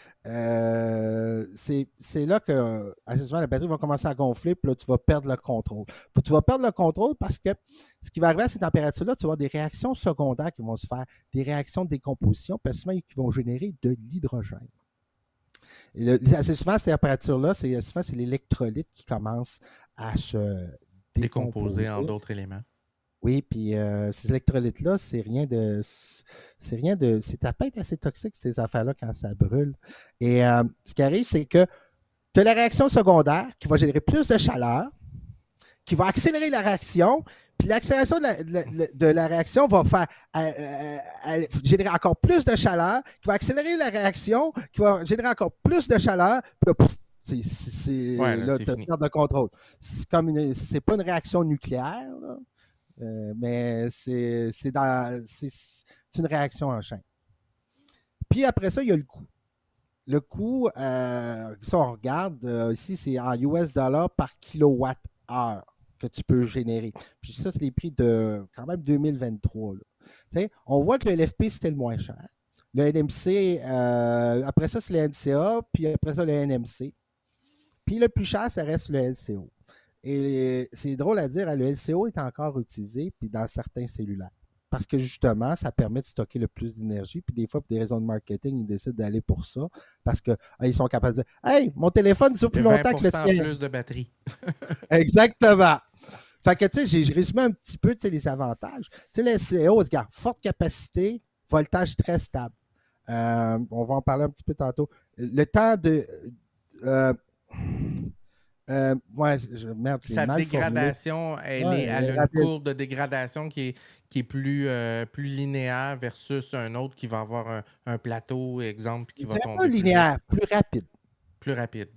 que, assez souvent, la batterie va commencer à gonfler, puis là, tu vas perdre le contrôle. Puis tu vas perdre le contrôle parce que ce qui va arriver à ces températures-là, tu vas avoir des réactions secondaires qui vont se faire, des réactions de décomposition, puis souvent, qui vont générer de l'hydrogène. Assez souvent, à cette température-là, c'est l'électrolyte qui commence à se décomposer en d'autres éléments. Oui, puis ces électrolytes-là, c'est ça peut être assez toxique, ces affaires-là, quand ça brûle. Et ce qui arrive, c'est que tu as la réaction secondaire qui va générer plus de chaleur, qui va accélérer la réaction, puis l'accélération de la réaction va faire générer encore plus de chaleur, qui va accélérer la réaction, qui va générer encore plus de chaleur, puis là, pouf, là, tu as perte de contrôle. C'est pas une réaction nucléaire, là. Mais c'est une réaction en chaîne. Puis après ça, il y a le coût. Le coût, ça on regarde, ici c'est en US $ par kilowatt-heure que tu peux générer. Puis ça, c'est les prix de quand même 2023. On voit que le LFP, c'était le moins cher. Le NMC, après ça, c'est le NCA, puis après ça, le NMC. Puis le plus cher, ça reste le LCO. Et c'est drôle à dire, le LCO est encore utilisé puis dans certains cellulaires. Parce que justement, ça permet de stocker le plus d'énergie. Puis des fois, pour des raisons de marketing, ils décident d'aller pour ça. Parce qu'ils sont capables de dire hey, mon téléphone dure plus longtemps que le tien. Plus de batterie. Exactement. Fait que, tu sais, j'ai résumé un petit peu les avantages. Tu sais, le LCO, regarde, forte capacité, voltage très stable. On va en parler un petit peu tantôt. Le temps de. Sa dégradation, elle a une courbe de dégradation qui est plus linéaire versus un autre qui va avoir un plateau, exemple, qui va tomber. Pas linéaire, plus rapide. Plus rapide.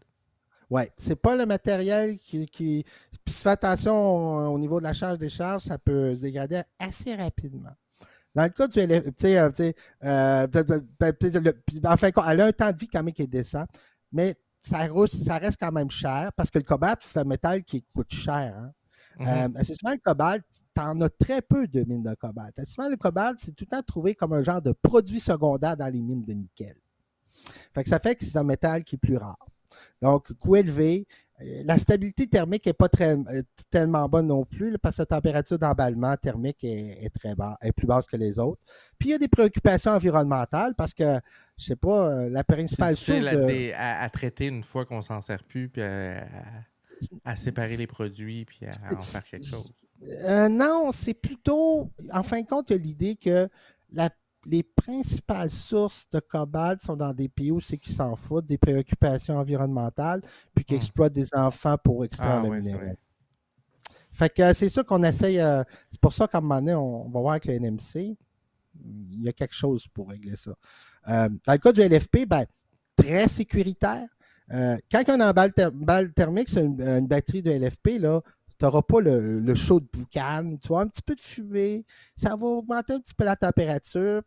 Oui, c'est pas le matériel qui. Puis fais attention au niveau de la charge-décharge, ça peut se dégrader assez rapidement. Dans le cas du LFP, en fin de compte, elle a un temps de vie quand même qui descend, mais ça reste quand même cher parce que le cobalt, c'est un métal qui coûte cher. Hein? C'est souvent le cobalt, tu en as très peu de mines de cobalt. Souvent, le cobalt, c'est tout le temps trouvé comme un genre de produit secondaire dans les mines de nickel. Fait que ça fait que c'est un métal qui est plus rare. Donc, coût élevé. La stabilité thermique n'est pas tellement bonne non plus, parce que la température d'emballement thermique est plus basse que les autres. Puis, il y a des préoccupations environnementales parce que, je ne sais pas, la principale chose... à traiter une fois qu'on ne s'en sert plus, puis à séparer les produits, puis à en faire quelque chose. Non, c'est plutôt... En fin de compte, il y a l'idée que les principales sources de cobalt sont dans des pays où c'est qui s'en foutent des préoccupations environnementales, puis qui exploitent des enfants pour extraire le minerai. Fait que c'est sûr qu'on essaye. C'est pour ça qu'à un moment donné, on va voir avec le NMC, il y a quelque chose pour régler ça. Dans le cas du LFP, très sécuritaire. Quand il y a un emballe thermique sur une batterie de LFP, là, tu n'auras pas le chaud de boucan, tu vois, un petit peu de fumée, ça va augmenter un petit peu la température,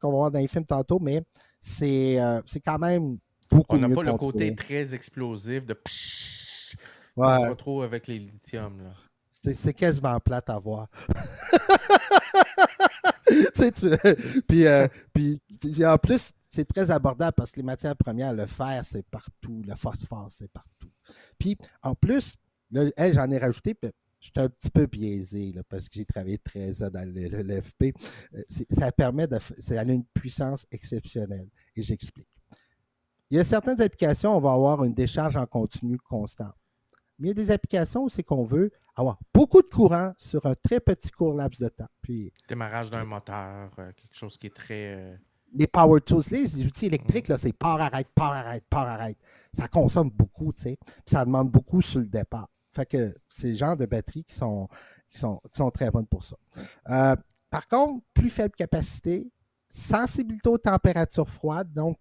qu'on va voir dans les films tantôt, mais c'est quand même beaucoup mieux. On n'a pas le côté très explosif de qu'on retrouve avec les lithiums. C'est quasiment plate à voir. Puis en plus, c'est très abordable parce que les matières premières, le fer, c'est partout, le phosphore, c'est partout. Puis en plus, là, j'en ai rajouté, puis j'étais un petit peu biaisé là, parce que j'ai travaillé 13 ans dans le LFP. Ça permet ça a une puissance exceptionnelle. Et j'explique. Il y a certaines applications, on va avoir une décharge en continu constante. Mais il y a des applications où c'est qu'on veut avoir beaucoup de courant sur un très petit court laps de temps. Puis, démarrage d'un moteur, quelque chose qui est très... Les power tools, les outils électriques, là, c'est part-arrête, part-arrête, part-arrête. Ça consomme beaucoup, tu sais. Ça demande beaucoup sur le départ. Fait que c'est le genre de batteries qui sont très bonnes pour ça. Par contre, plus faible capacité, sensibilité aux températures froides. Donc,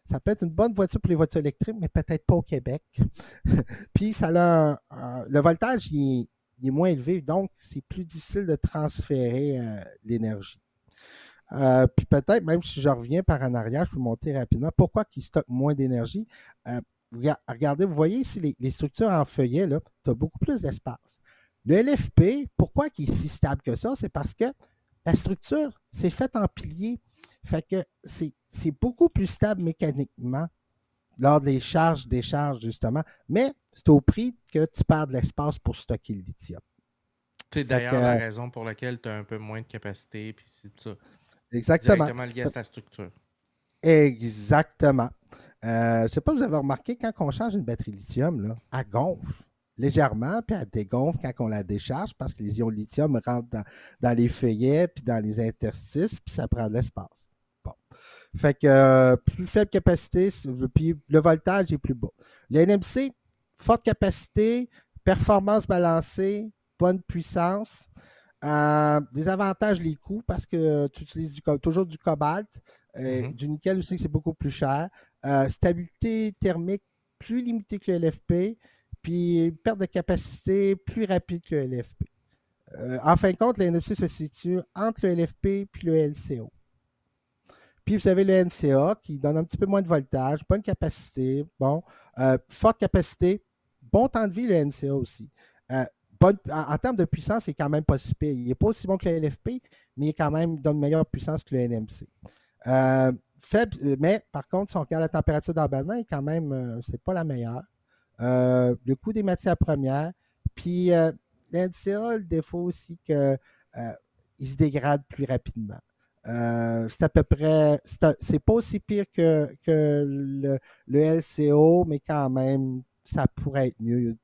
ça peut être une bonne voiture pour les voitures électriques, mais peut-être pas au Québec. Puis, le voltage il est moins élevé, donc c'est plus difficile de transférer l'énergie. Puis peut-être, même si je reviens par en arrière, je peux monter rapidement. Pourquoi il stocke moins d'énergie? Regardez, vous voyez ici les structures en feuillet, là, tu as beaucoup plus d'espace. Le LFP, pourquoi il est si stable que ça? C'est parce que la structure, c'est faite en piliers. Fait que c'est beaucoup plus stable mécaniquement lors des charges, décharges, justement. Mais c'est au prix que tu perds de l'espace pour stocker le lithium. C'est d'ailleurs la raison pour laquelle tu as un peu moins de capacité, puis c'est ça. Exactement. Directement lié à sa structure. Exactement. Je ne sais pas si vous avez remarqué, quand on change une batterie lithium, là, elle gonfle légèrement, puis elle dégonfle quand on la décharge parce que les ions de lithium rentrent dans les feuillets, puis dans les interstices, puis ça prend de l'espace. Bon. Fait que plus faible capacité, puis le voltage est plus bas. Le NMC, forte capacité, performance balancée, bonne puissance. Des avantages, les coûts, parce que tu utilises toujours du cobalt, du nickel aussi, c'est beaucoup plus cher. Stabilité thermique plus limitée que le LFP, puis perte de capacité plus rapide que le LFP. En fin de compte, le NFC se situe entre le LFP et le LCO. Puis vous avez le NCA qui donne un petit peu moins de voltage, bonne capacité, forte capacité, bon temps de vie le NCA aussi. En termes de puissance, c'est quand même pas si pire. Il n'est pas aussi bon que le LFP, mais il donne meilleure puissance que le NMC. Faible, mais par contre, si on regarde la température d'emballement, c'est quand même, c'est pas la meilleure. Le coût des matières premières, puis le NCA, le défaut aussi qu'il se dégrade plus rapidement. C'est à peu près, c'est pas aussi pire que le LCO, mais quand même, ça pourrait être mieux.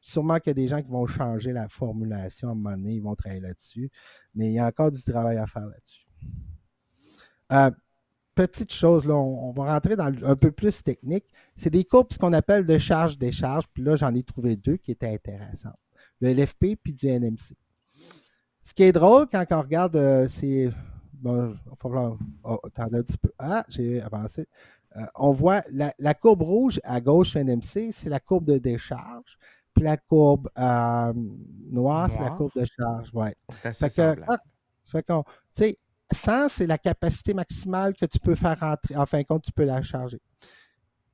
Sûrement qu'il y a des gens qui vont changer la formulation à un moment donné, ils vont travailler là-dessus, mais il y a encore du travail à faire là-dessus. Petite chose, là, on va rentrer dans un peu plus technique. C'est des courbes, ce qu'on appelle de charge-décharge, puis là, j'en ai trouvé deux qui étaient intéressantes. Le LFP puis du NMC. Ce qui est drôle quand on regarde, c'est. Bon, il va falloir attendre un petit peu. Ah, j'ai avancé. On voit la courbe rouge à gauche NMC, c'est la courbe de décharge. Puis la courbe noire, c'est la courbe de charge. Ouais. C'est assez semblable. Tu sais, 100, c'est la capacité maximale que tu peux faire rentrer. En fin de compte, tu peux la charger.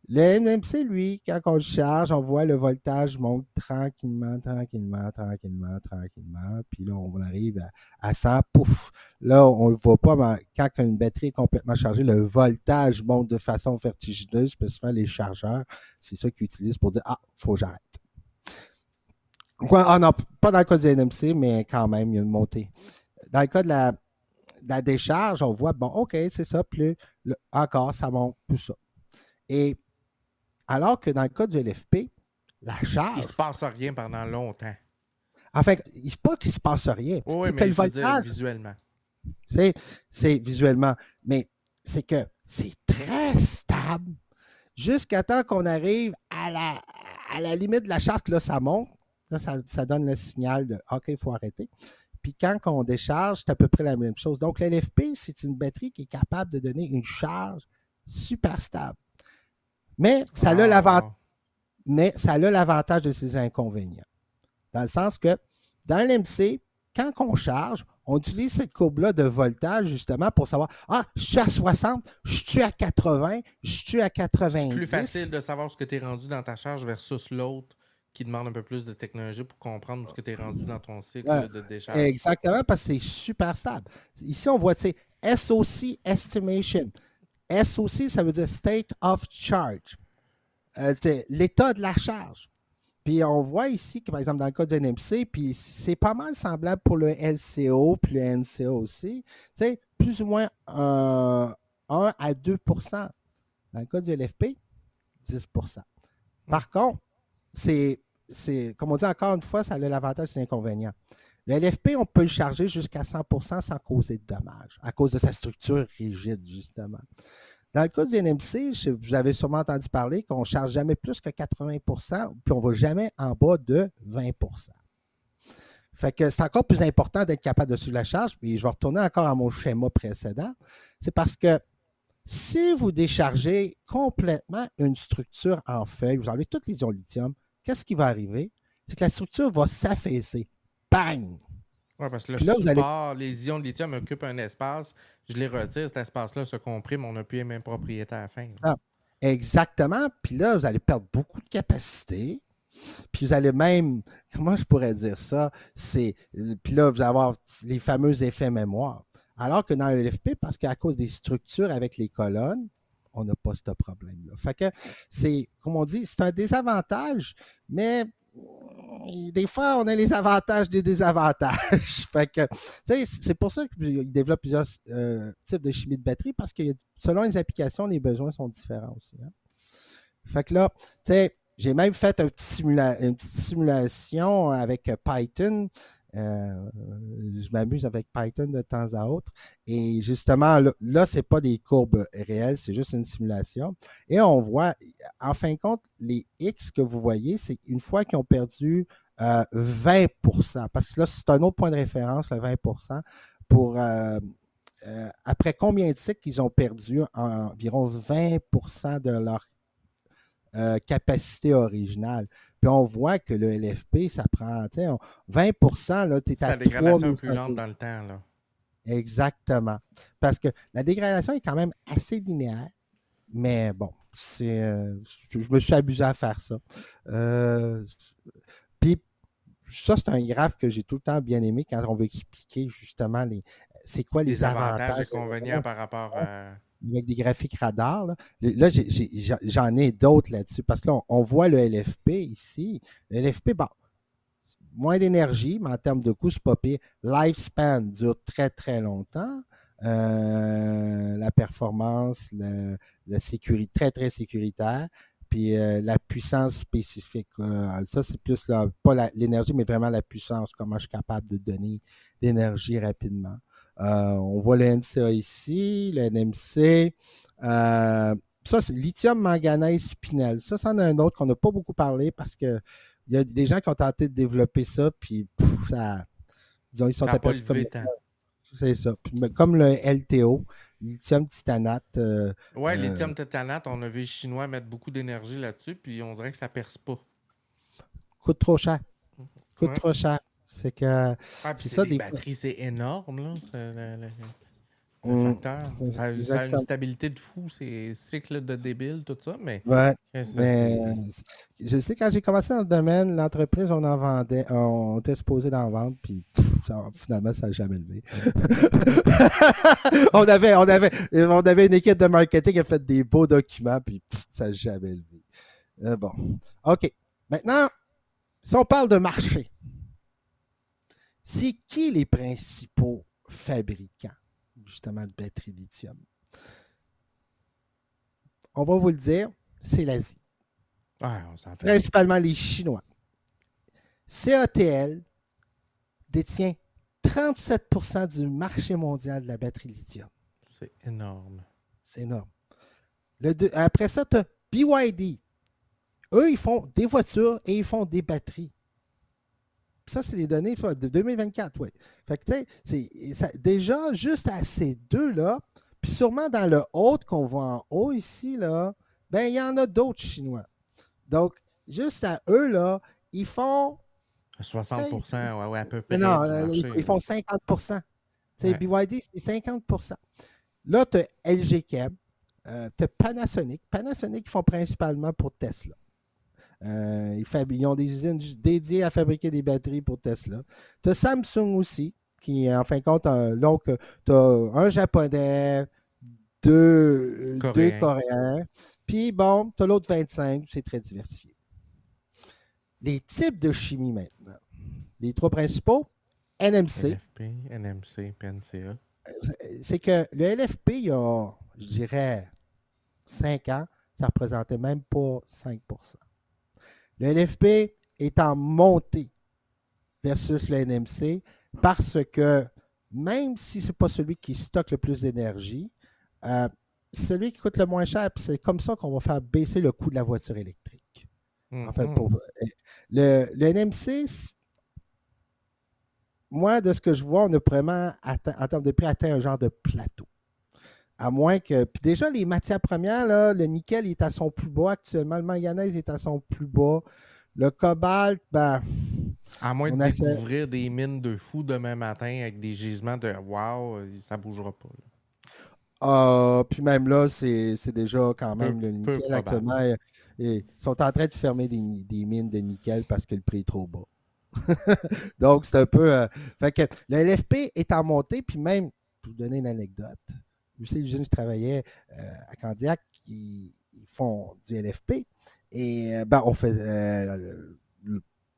Le NMC, lui, quand on le charge, on voit le voltage monte tranquillement. Puis là, on arrive à 100, pouf. Là, on ne le voit pas, mais quand une batterie est complètement chargée, le voltage monte de façon vertigineuse. Puis souvent, les chargeurs, c'est ça qu'ils utilisent pour dire « Ah, il faut que j'arrête ». Non, pas dans le cas du NMC, mais quand même, il y a une montée. Dans le cas de la décharge, on voit, bon, OK, c'est ça, puis encore, ça monte, tout ça. Et alors que dans le cas du LFP, la charge... Il ne se passe rien pendant longtemps. En fait, il ne faut pas qu'il ne se passe rien. Oui, mais je veux dire visuellement. C'est visuellement. Mais c'est que c'est très stable jusqu'à temps qu'on arrive à la limite de la charge. Là, ça monte. Là, ça donne le signal de OK, il faut arrêter. Puis quand on décharge, c'est à peu près la même chose. Donc, le LFP, c'est une batterie qui est capable de donner une charge super stable. Mais ça a l'avantage de ses inconvénients. Dans le sens que dans l'MC, quand on charge, on utilise cette courbe-là de voltage justement pour savoir je suis à 60, je suis à 80, je suis à 90. C'est plus facile de savoir ce que tu es rendu dans ta charge versus l'autre qui demande un peu plus de technologie pour comprendre ce que tu es rendu dans ton cycle de décharge. Exactement, parce que c'est super stable. Ici, on voit SOC Estimation. SOC, ça veut dire State of Charge. C'est l'état de la charge. Puis on voit ici que, par exemple, dans le cas du NMC, puis c'est pas mal semblable pour le LCO puis le NCA aussi, plus ou moins 1 à 2 %. Dans le cas du LFP, 10 %. Par contre, comme on dit encore une fois, ça a l'avantage et l'inconvénient. Le LFP, on peut le charger jusqu'à 100 % sans causer de dommages, à cause de sa structure rigide, justement. Dans le cas du NMC, vous avez sûrement entendu parler qu'on ne charge jamais plus que 80 %, puis on ne va jamais en bas de 20 %. Fait que c'est encore plus important d'être capable de suivre la charge. Puis je vais retourner encore à mon schéma précédent. C'est parce que si vous déchargez complètement une structure en feuille, vous enlevez toutes les ions lithium, qu'est-ce qui va arriver? C'est que la structure va s'affaisser. Bang! Oui, parce que le Puis là, vous allez. support, les ions de lithium occupent un espace. Je les retire, cet espace-là se comprime, on n'a plus les mêmes propriétés à la fin. Ah, exactement. Puis là, vous allez perdre beaucoup de capacité. Puis vous allez même, comment je pourrais dire ça? Puis là, vous allez avoir les fameux effets mémoire. Alors que dans le LFP, parce qu'à cause des structures avec les colonnes, on n'a pas ce problème-là. Fait que c'est, comme on dit, c'est un désavantage, mais des fois, on a les avantages des désavantages. Fait que, c'est pour ça qu'ils développent plusieurs types de chimie de batterie, parce que selon les applications, les besoins sont différents aussi. Hein? Fait que là, tu sais, j'ai même fait une petite simulation avec Python. Je m'amuse avec Python de temps à autre. Et justement, là ce n'est pas des courbes réelles, c'est juste une simulation. Et on voit, en fin de compte, les X que vous voyez, c'est une fois qu'ils ont perdu 20%. Parce que là, c'est un autre point de référence, le 20%, pour après combien de cycles ils ont perdu environ 20% de leur capacité originale. Puis on voit que le LFP, ça prend 20%, là, tu es à sa dégradation est plus 3500. lente dans le temps. Là. Exactement. Parce que la dégradation est quand même assez linéaire, mais bon, je me suis amusé à faire ça. Puis ça, c'est un graphe que j'ai tout le temps bien aimé quand on veut expliquer justement c'est quoi les avantages et inconvénients par rapport à... Avec des graphiques radars. Là, j'en ai d'autres là-dessus, parce que là, on voit le LFP ici. Le LFP, bon, moins d'énergie, mais en termes de coût, c'est pas pire. Lifespan dure très, très longtemps. La performance, la sécurité, très, très sécuritaire. Puis la puissance spécifique. Ça, c'est plus pas l'énergie, mais vraiment la puissance, comment je suis capable de donner l'énergie rapidement. On voit le NCA ici, le NMC. Ça, c'est lithium, manganèse, spinel. Ça, c'en est un autre qu'on n'a pas beaucoup parlé parce que il y a des gens qui ont tenté de développer ça, puis disons, ils sont aperçus comme c'est ça. Puis, comme le LTO, lithium titanate. Oui, lithium titanate, on a vu les Chinois mettre beaucoup d'énergie là-dessus, puis on dirait que ça perce pas. Coûte trop cher. Coûte trop cher. C'est que. C'est ça, des batteries, c'est énorme, là. Le facteur. Ça a une stabilité de fou, c'est cycle de débile, tout ça, mais. Ouais. Je sais, quand j'ai commencé dans le domaine, l'entreprise, on en vendait, on était supposé d'en vendre, puis finalement, ça n'a jamais levé. on avait une équipe de marketing qui a fait des beaux documents, puis ça n'a jamais levé. Bon. OK. Maintenant, si on parle de marché, c'est qui les principaux fabricants, justement, de batteries lithium? On va vous le dire, c'est l'Asie. On s'en fait. Principalement les Chinois. CATL détient 37% du marché mondial de la batterie lithium. C'est énorme. C'est énorme. Après ça, tu as BYD. Eux, ils font des voitures et ils font des batteries. Ça, c'est les données de 2024, oui. Fait que, tu sais, déjà, juste à ces deux-là, puis sûrement dans le haut qu'on voit en haut ici, là, ben, il y en a d'autres Chinois. Donc, juste à eux, là, ils font... 60%, ouais, à peu près. Non, ils font 50%. Ouais. BYD, c'est 50%. Là, tu as LG Chem, tu as Panasonic. Panasonic, ils font principalement pour Tesla. Ils ont des usines dédiées à fabriquer des batteries pour Tesla. Tu as Samsung aussi, qui, en fin de compte, donc, tu as un japonais, deux coréens, puis bon, tu as l'autre 25, c'est très diversifié. Les types de chimie maintenant. Les trois principaux, NMC. LFP, NMC, PNCA. C'est que le LFP, il y a, je dirais, 5 ans, ça ne représentait même pas 5%. Le LFP est en montée versus le NMC parce que même si ce n'est pas celui qui stocke le plus d'énergie, celui qui coûte le moins cher, c'est comme ça qu'on va faire baisser le coût de la voiture électrique. En fait, le NMC, moi, de ce que je vois, on a vraiment, en termes de prix, atteint un genre de plateau. À moins que. Puis déjà, les matières premières, là, le nickel il est à son plus bas actuellement. Le manganèse est à son plus bas. Le cobalt, ben, À moins on de essaie. découvrir des mines de fous demain matin avec des gisements de wow, ça bougera pas. Là. Puis même là, c'est déjà quand Peu, même le peu nickel probable. actuellement. Ils sont en train de fermer des mines de nickel parce que le prix est trop bas. Donc, c'est un peu. Fait que le LFP est en montée, puis même, pour vous donner une anecdote, je sais, l'usine où je travaillais à Candiac, ils font du LFP. Et ben, on fait.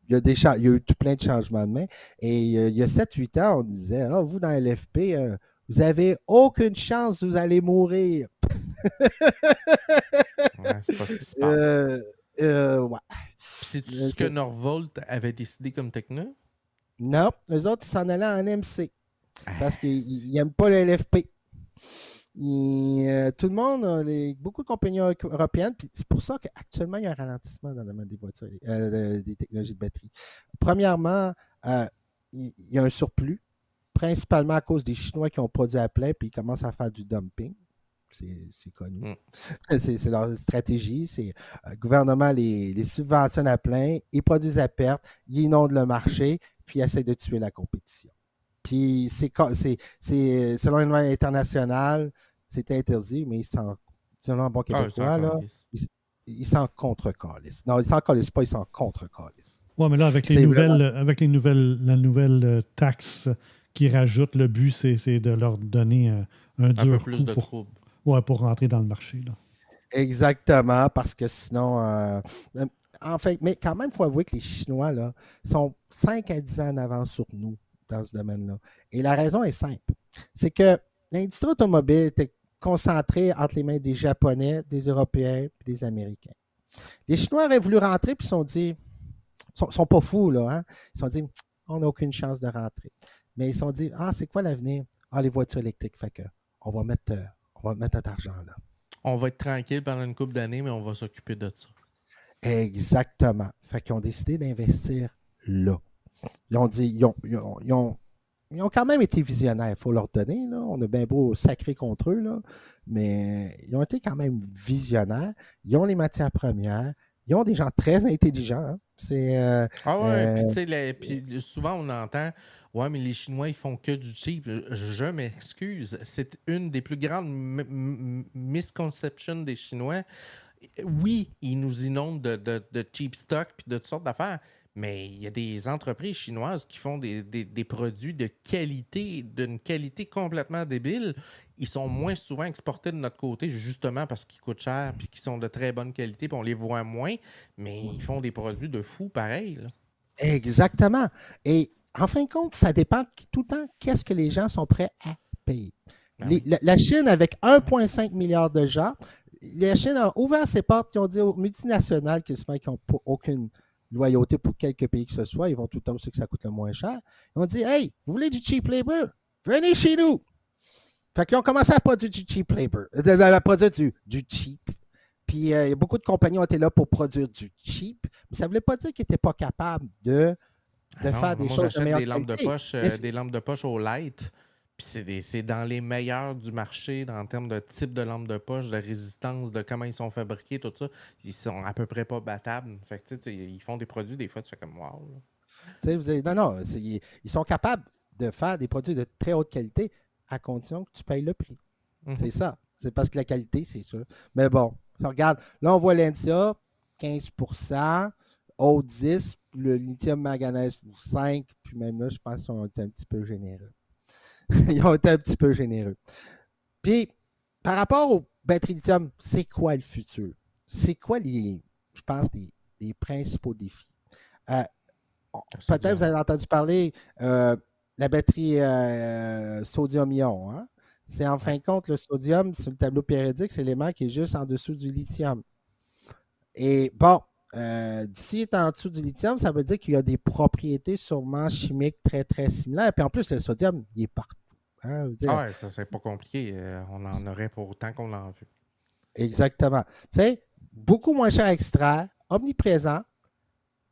Il y a eu tout plein de changements de main. Et il y a 7-8 ans, on disait ah, vous, dans LFP, vous n'avez aucune chance, vous allez mourir. Ouais, c'est pas ce qui se passe. Euh, ouais. Puis c'est ce que Norvolt avait décidé comme techno? Non, eux autres, ils s'en allaient en MC Ah, parce qu'ils n'aiment pas le LFP. Tout le monde, beaucoup de compagnies européennes, puis c'est pour ça qu'actuellement, il y a un ralentissement dans le domaine des voitures, des technologies de batterie. Premièrement, il y a un surplus, principalement à cause des Chinois qui ont produit à plein, puis ils commencent à faire du dumping. C'est connu. C'est leur stratégie. Le gouvernement les subventionne à plein, ils produisent à perte, ils inondent le marché, puis ils essaient de tuer la compétition. Puis selon une loi internationale, c'est interdit, mais selon un bon c'est québécois, encore là, lisse. ils s'en contre-calissent. Non, ils s'en calissent pas, ils s'en contre-calissent. Oui, mais là, avec les C'est nouvelles, vraiment. la nouvelle taxe qui rajoute, le but, c'est de leur donner un Un peu dur plus coup de troubles. pour rentrer dans le marché. Là. Exactement, parce que sinon, en fait, mais quand même, il faut avouer que les Chinois, là, sont 5 à 10 ans en avance sur nous dans ce domaine-là. Et la raison est simple. C'est que l'industrie automobile était concentrée entre les mains des Japonais, des Européens et des Américains. Les Chinois auraient voulu rentrer puis se sont dit, sont pas fous, là, hein? Ils se sont dit, on n'a aucune chance de rentrer. Mais ils se sont dit, ah, c'est quoi l'avenir? Ah, les voitures électriques. Fait que on va mettre de l'argent là. On va être tranquille pendant une couple d'années, mais on va s'occuper de ça. Exactement. Fait qu'ils ont décidé d'investir là. Ils ont dit, ils ont quand même été visionnaires, il faut leur donner. Là. On a bien beau sacrer contre eux, là, mais ils ont été quand même visionnaires. Ils ont les matières premières. Ils ont des gens très intelligents. Hein. Ah ouais, puis tu sais, puis souvent on entend ouais, mais les Chinois, ils font que du cheap. Je m'excuse. C'est une des plus grandes misconceptions des Chinois. Oui, ils nous inondent de cheap stock puis de toutes sortes d'affaires, mais il y a des entreprises chinoises qui font des produits de qualité, d'une qualité complètement débile. Ils sont moins souvent exportés de notre côté, justement parce qu'ils coûtent cher puis qu'ils sont de très bonne qualité puis on les voit moins, mais ils font des produits de fou pareil. Là. Exactement. Et en fin de compte, ça dépend tout le temps qu'est-ce que les gens sont prêts à payer. Ben oui. La Chine, avec 1,5 milliard de gens, la Chine a ouvert ses portes, ils ont dit aux multinationales qui n'ont aucune loyauté pour quelque pays que ce soit, ils vont tout le temps ceux que ça coûte le moins cher. Ils ont dit hey, vous voulez du cheap labor? Venez chez nous! Fait qu'ils ont commencé à produire du cheap labor, à produire du cheap. Puis il y a beaucoup de compagnies ont été là pour produire du cheap, mais ça ne voulait pas dire qu'ils n'étaient pas capables de faire des moi, choses de j'achète meilleure des lampes de qualité. poche, des lampes de poche au light. Puis c'est dans les meilleurs du marché en termes de type de lampe de poche, de résistance, de comment ils sont fabriqués, tout ça. Ils sont à peu près pas battables. Fait que, tu sais, ils font des produits, des fois, tu fais comme wow. Non, ils sont capables de faire des produits de très haute qualité à condition que tu payes le prix. C'est ça. C'est parce que la qualité, c'est sûr. Mais bon, ça regarde. Là, on voit l'India, 15%, au 10%, le lithium manganèse 5%, puis même là, je pense qu'ils ont été un petit peu généreux. Ils ont été un petit peu généreux. Puis, par rapport aux batteries lithium, c'est quoi le futur? C'est quoi je pense, les principaux défis? Peut-être vous avez entendu parler la batterie sodium-ion. Hein? C'est en fin de compte, le sodium, c'est le tableau périodique, c'est l'élément qui est juste en dessous du lithium. Et bon, s'il est en dessous du lithium, ça veut dire qu'il y a des propriétés sûrement chimiques très, très similaires. Puis en plus, le sodium, il est partout. Hein? Ouais, ça, c'est pas compliqué. On en aurait pour autant qu'on l'a vu. Exactement. Tu sais, beaucoup moins cher à extraire, omniprésent.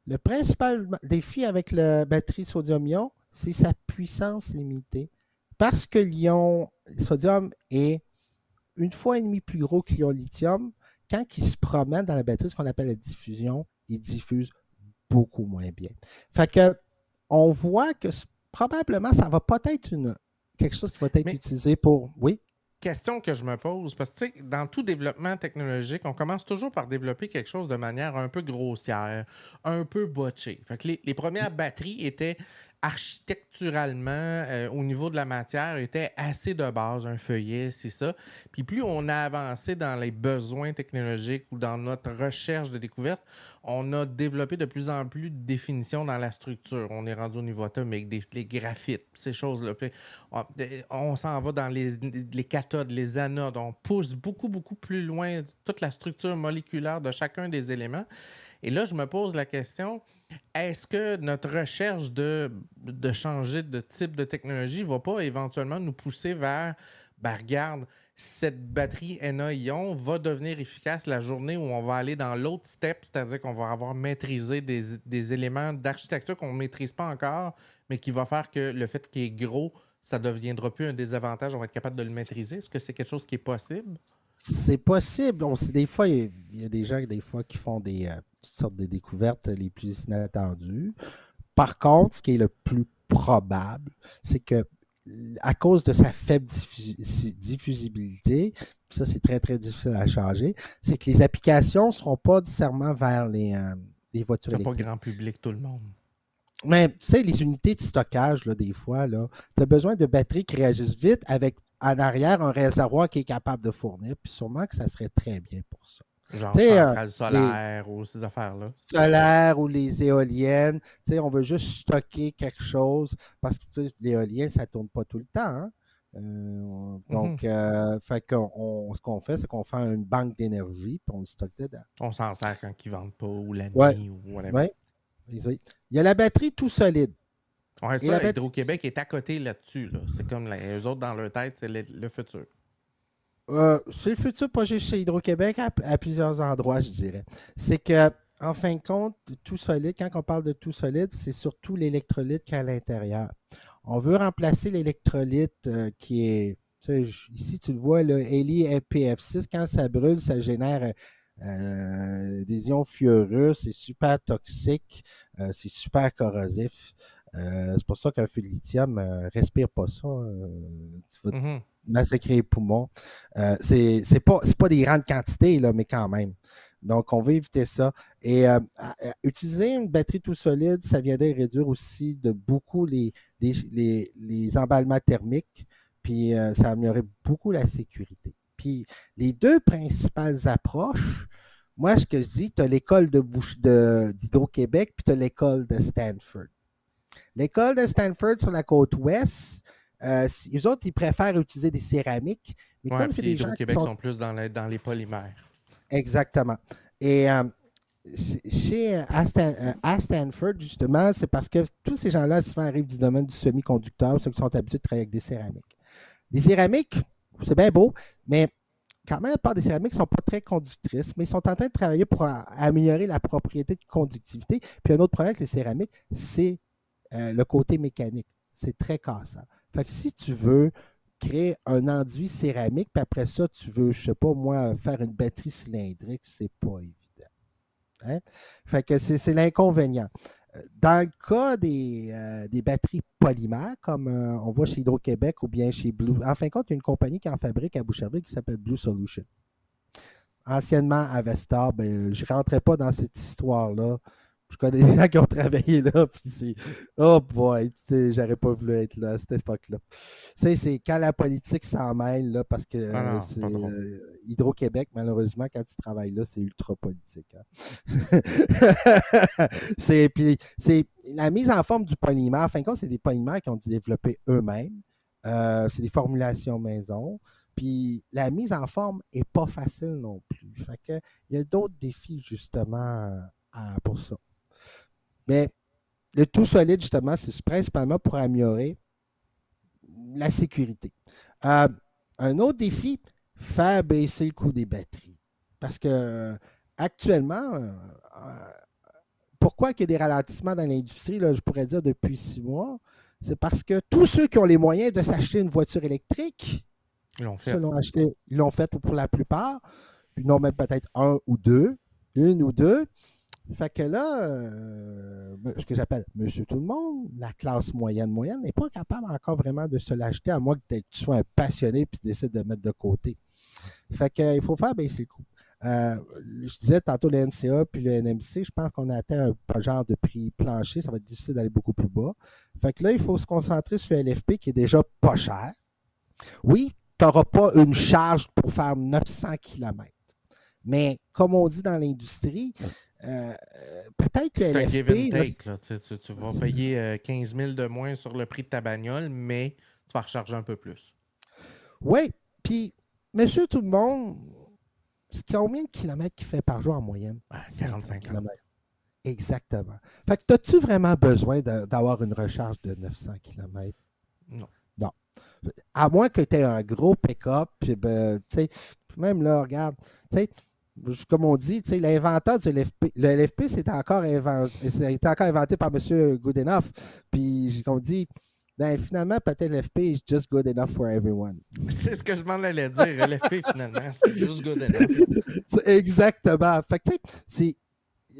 Le principal défi avec la batterie sodium-ion, c'est sa puissance limitée. Parce que l'ion sodium est une fois et demie plus gros que l'ion lithium, quand il se promène dans la batterie, ce qu'on appelle la diffusion, il diffuse beaucoup moins bien. Fait que on voit que probablement ça va peut-être quelque chose qui va être Mais utilisé pour. Oui, question que je me pose, parce que tu sais, dans tout développement technologique, on commence toujours par développer quelque chose de manière un peu grossière, un peu botchée. Fait que les premières batteries étaient architecturalement, au niveau de la matière, étaient assez de base, un feuillet, c'est ça. Puis plus on a avancé dans les besoins technologiques ou dans notre recherche de découverte, on a développé de plus en plus de définitions dans la structure. On est rendu au niveau atomique, les graphites, ces choses-là. Puis on s'en va dans les cathodes, les anodes. On pousse beaucoup, beaucoup plus loin toute la structure moléculaire de chacun des éléments. Et là, je me pose la question, est-ce que notre recherche de changer de type de technologie ne va pas éventuellement nous pousser vers, ben regarde, cette batterie NA-ion va devenir efficace la journée où on va aller dans l'autre step, c'est-à-dire qu'on va avoir maîtrisé des éléments d'architecture qu'on ne maîtrise pas encore, mais qui va faire que le fait qu'il est gros, ça ne deviendra plus un désavantage, on va être capable de le maîtriser. Est-ce que c'est quelque chose qui est possible? c'est possible. Des fois, il y a des gens des fois qui font toutes sortes de découvertes les plus inattendues. Par contre, ce qui est le plus probable, c'est que à cause de sa faible diffusibilité, ça c'est très très difficile à changer, c'est que les applications ne seront pas nécessairement vers les voitures C'est pas électriques. grand public, tout le monde. Mais tu sais, les unités de stockage, là, des fois, tu as besoin de batteries qui réagissent vite avec en arrière un réservoir qui est capable de fournir. Puis sûrement que ça serait très bien pour ça. Tu Genre sais, centrale les solaire ou ces affaires-là. solaires ou les éoliennes, tu sais, on veut juste stocker quelque chose parce que tu sais, l'éolien, ça ne tourne pas tout le temps. Hein. Mhm. Donc, ce qu'on fait, c'est qu'on fait une banque d'énergie puis on le stocke dedans. On s'en sert quand ils ne vendent pas ou la Ouais, nuit ou whatever. ouais. Il y a la batterie tout solide. Ouais, Et la ça, batterie Hydro-Québec est à côté là-dessus. Là. C'est comme eux autres, dans leur tête, c'est le futur. C'est le futur projet chez Hydro-Québec à plusieurs endroits, je dirais. C'est que, en fin de compte, tout solide, quand on parle de tout solide, c'est surtout l'électrolyte qui est à l'intérieur. On veut remplacer l'électrolyte qui est. Tu sais, ici, tu le vois, le LiPF6, quand ça brûle, ça génère des ions fluoreux, c'est super toxique, c'est super corrosif. C'est pour ça qu'un feu de lithium respire pas ça. Tu vas Mhm. massacrer les poumons. C'est pas des grandes quantités, là, mais quand même. Donc, on veut éviter ça. Et utiliser une batterie tout solide, ça viendrait réduire aussi de beaucoup les emballements thermiques, puis ça améliorerait beaucoup la sécurité. Puis, les deux principales approches, moi, ce que je dis, tu as l'école d'Hydro-Québec, puis tu as l'école de Stanford. L'école de Stanford sur la côte ouest, les autres, ils préfèrent utiliser des céramiques, mais Ouais, comme c'est puis des gens qui Hydro-Québec sont sont plus dans les polymères. exactement. Et à Stanford, justement, c'est parce que tous ces gens-là, souvent, arrivent du domaine du semi-conducteur, ceux qui sont habitués de travailler avec des céramiques. Les céramiques, c'est bien beau, mais quand même, la part des céramiques ne sont pas très conductrices, mais ils sont en train de travailler pour améliorer la propriété de conductivité. Puis un autre problème avec les céramiques, c'est le côté mécanique. C'est très cassant. Fait que si tu veux créer un enduit céramique, puis après ça, tu veux, je sais pas moi, faire une batterie cylindrique, c'est pas évident. Hein? Fait que c'est l'inconvénient. Dans le cas des batteries polymères, comme on voit chez Hydro-Québec ou bien chez Blue, en fin de compte, il y a une compagnie qui en fabrique à Boucherville qui s'appelle Blue Solution. Anciennement Avestar, ben, je ne rentrais pas dans cette histoire-là. Je connais des gens qui ont travaillé là, puis c'est. Oh boy, j'aurais pas voulu être là à cette époque-là. C'est quand la politique s'en mêle, là, parce que Ah non, c'est c'est pas drôle. Hydro-Québec, malheureusement, quand tu travailles là, c'est ultra politique. Hein. Puis, c'est la mise en forme du polymère. En fin de compte, c'est des polymères qui ont développé eux-mêmes. C'est des formulations maison. Puis la mise en forme n'est pas facile non plus. Fait que, il y a d'autres défis justement pour ça. Mais le tout solide, justement, c'est principalement pour améliorer la sécurité. Euh, un autre défi, faire baisser le coût des batteries. Parce que actuellement, pourquoi il y a des ralentissements dans l'industrie, là, je pourrais dire depuis 6 mois, c'est parce que tous ceux qui ont les moyens de s'acheter une voiture électrique, Ils l'ont fait. ils l'ont fait pour la plupart, puis non même peut-être une ou deux. Fait que là, ce que j'appelle Monsieur Tout-le-Monde, la classe moyenne n'est pas capable encore vraiment de se l'acheter, à moins que tu sois un passionné et que tu décides de mettre de côté. Fait que il faut faire baisser le coût. Je disais tantôt le NCA puis le NMC, je pense qu'on a atteint un genre de prix plancher, ça va être difficile d'aller beaucoup plus bas. Fait que là, il faut se concentrer sur LFP qui est déjà pas cher. Oui, tu n'auras pas une charge pour faire 900 km. Mais comme on dit dans l'industrie, peut-être que c'est LFP... un give and take. Là, tu vas payer 15 000 de moins sur le prix de ta bagnole, mais tu vas recharger un peu plus. Oui, puis Monsieur Tout-le-Monde, c'est combien de kilomètres qu'il fait par jour en moyenne? 45 km. Exactement. Fait que as-tu vraiment besoin d'avoir une recharge de 900 km? Non. Non. À moins que tu aies un gros pick-up, puis même là, regarde, comme on dit, l'inventeur du LFP, le LFP, c'est encore inventé par M. Goodenough. Puis, comme on dit, ben, finalement, peut-être LFP is just good enough for everyone. C'est ce que je m'en allais dire. LFP, finalement, c'est just good enough. Exactement. Fait que, tu sais,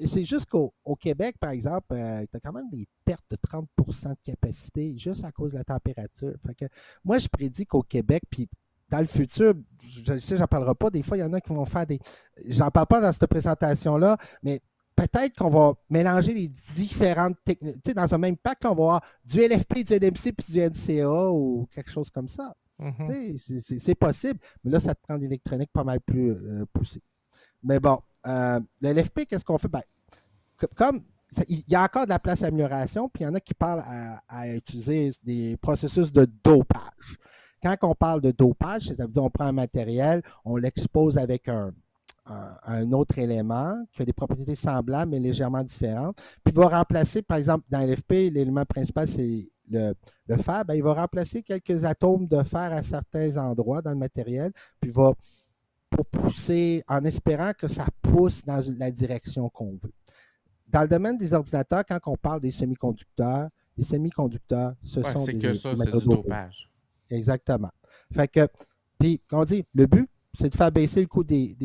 c'est juste qu'au Québec, par exemple, tu as quand même des pertes de 30 de capacité juste à cause de la température. Fait que moi, je prédis qu'au Québec, puis dans le futur, je sais, j'en parlerai pas. Des fois, il y en a qui vont faire des. J'en parle pas dans cette présentation-là, mais peut-être qu'on va mélanger les différentes techniques. Tu sais, dans un même pack, on va avoir du LFP, du NMC puis du NCA ou quelque chose comme ça. Tu sais, c'est possible, mais là, ça te prend de l'électronique pas mal plus poussée. Mais bon, le LFP, qu'est-ce qu'on fait? Ben, comme il y a encore de la place à amélioration, puis il y en a qui parlent à utiliser des processus de dopage. Quand on parle de dopage, ça veut dire qu'on prend un matériel, on l'expose avec un autre élément qui a des propriétés semblables mais légèrement différentes, puis il va remplacer, par exemple, dans l'FP, l'élément principal, c'est le fer, ben, il va remplacer quelques atomes de fer à certains endroits dans le matériel, puis il va pour pousser, en espérant que ça pousse dans la direction qu'on veut. Dans le domaine des ordinateurs, quand on parle des semi-conducteurs, les semi-conducteurs, ce sont c'est des que ça, c'est du dopage. Exactement. Fait que, puis, comme on dit, le but, c'est de faire baisser le coût des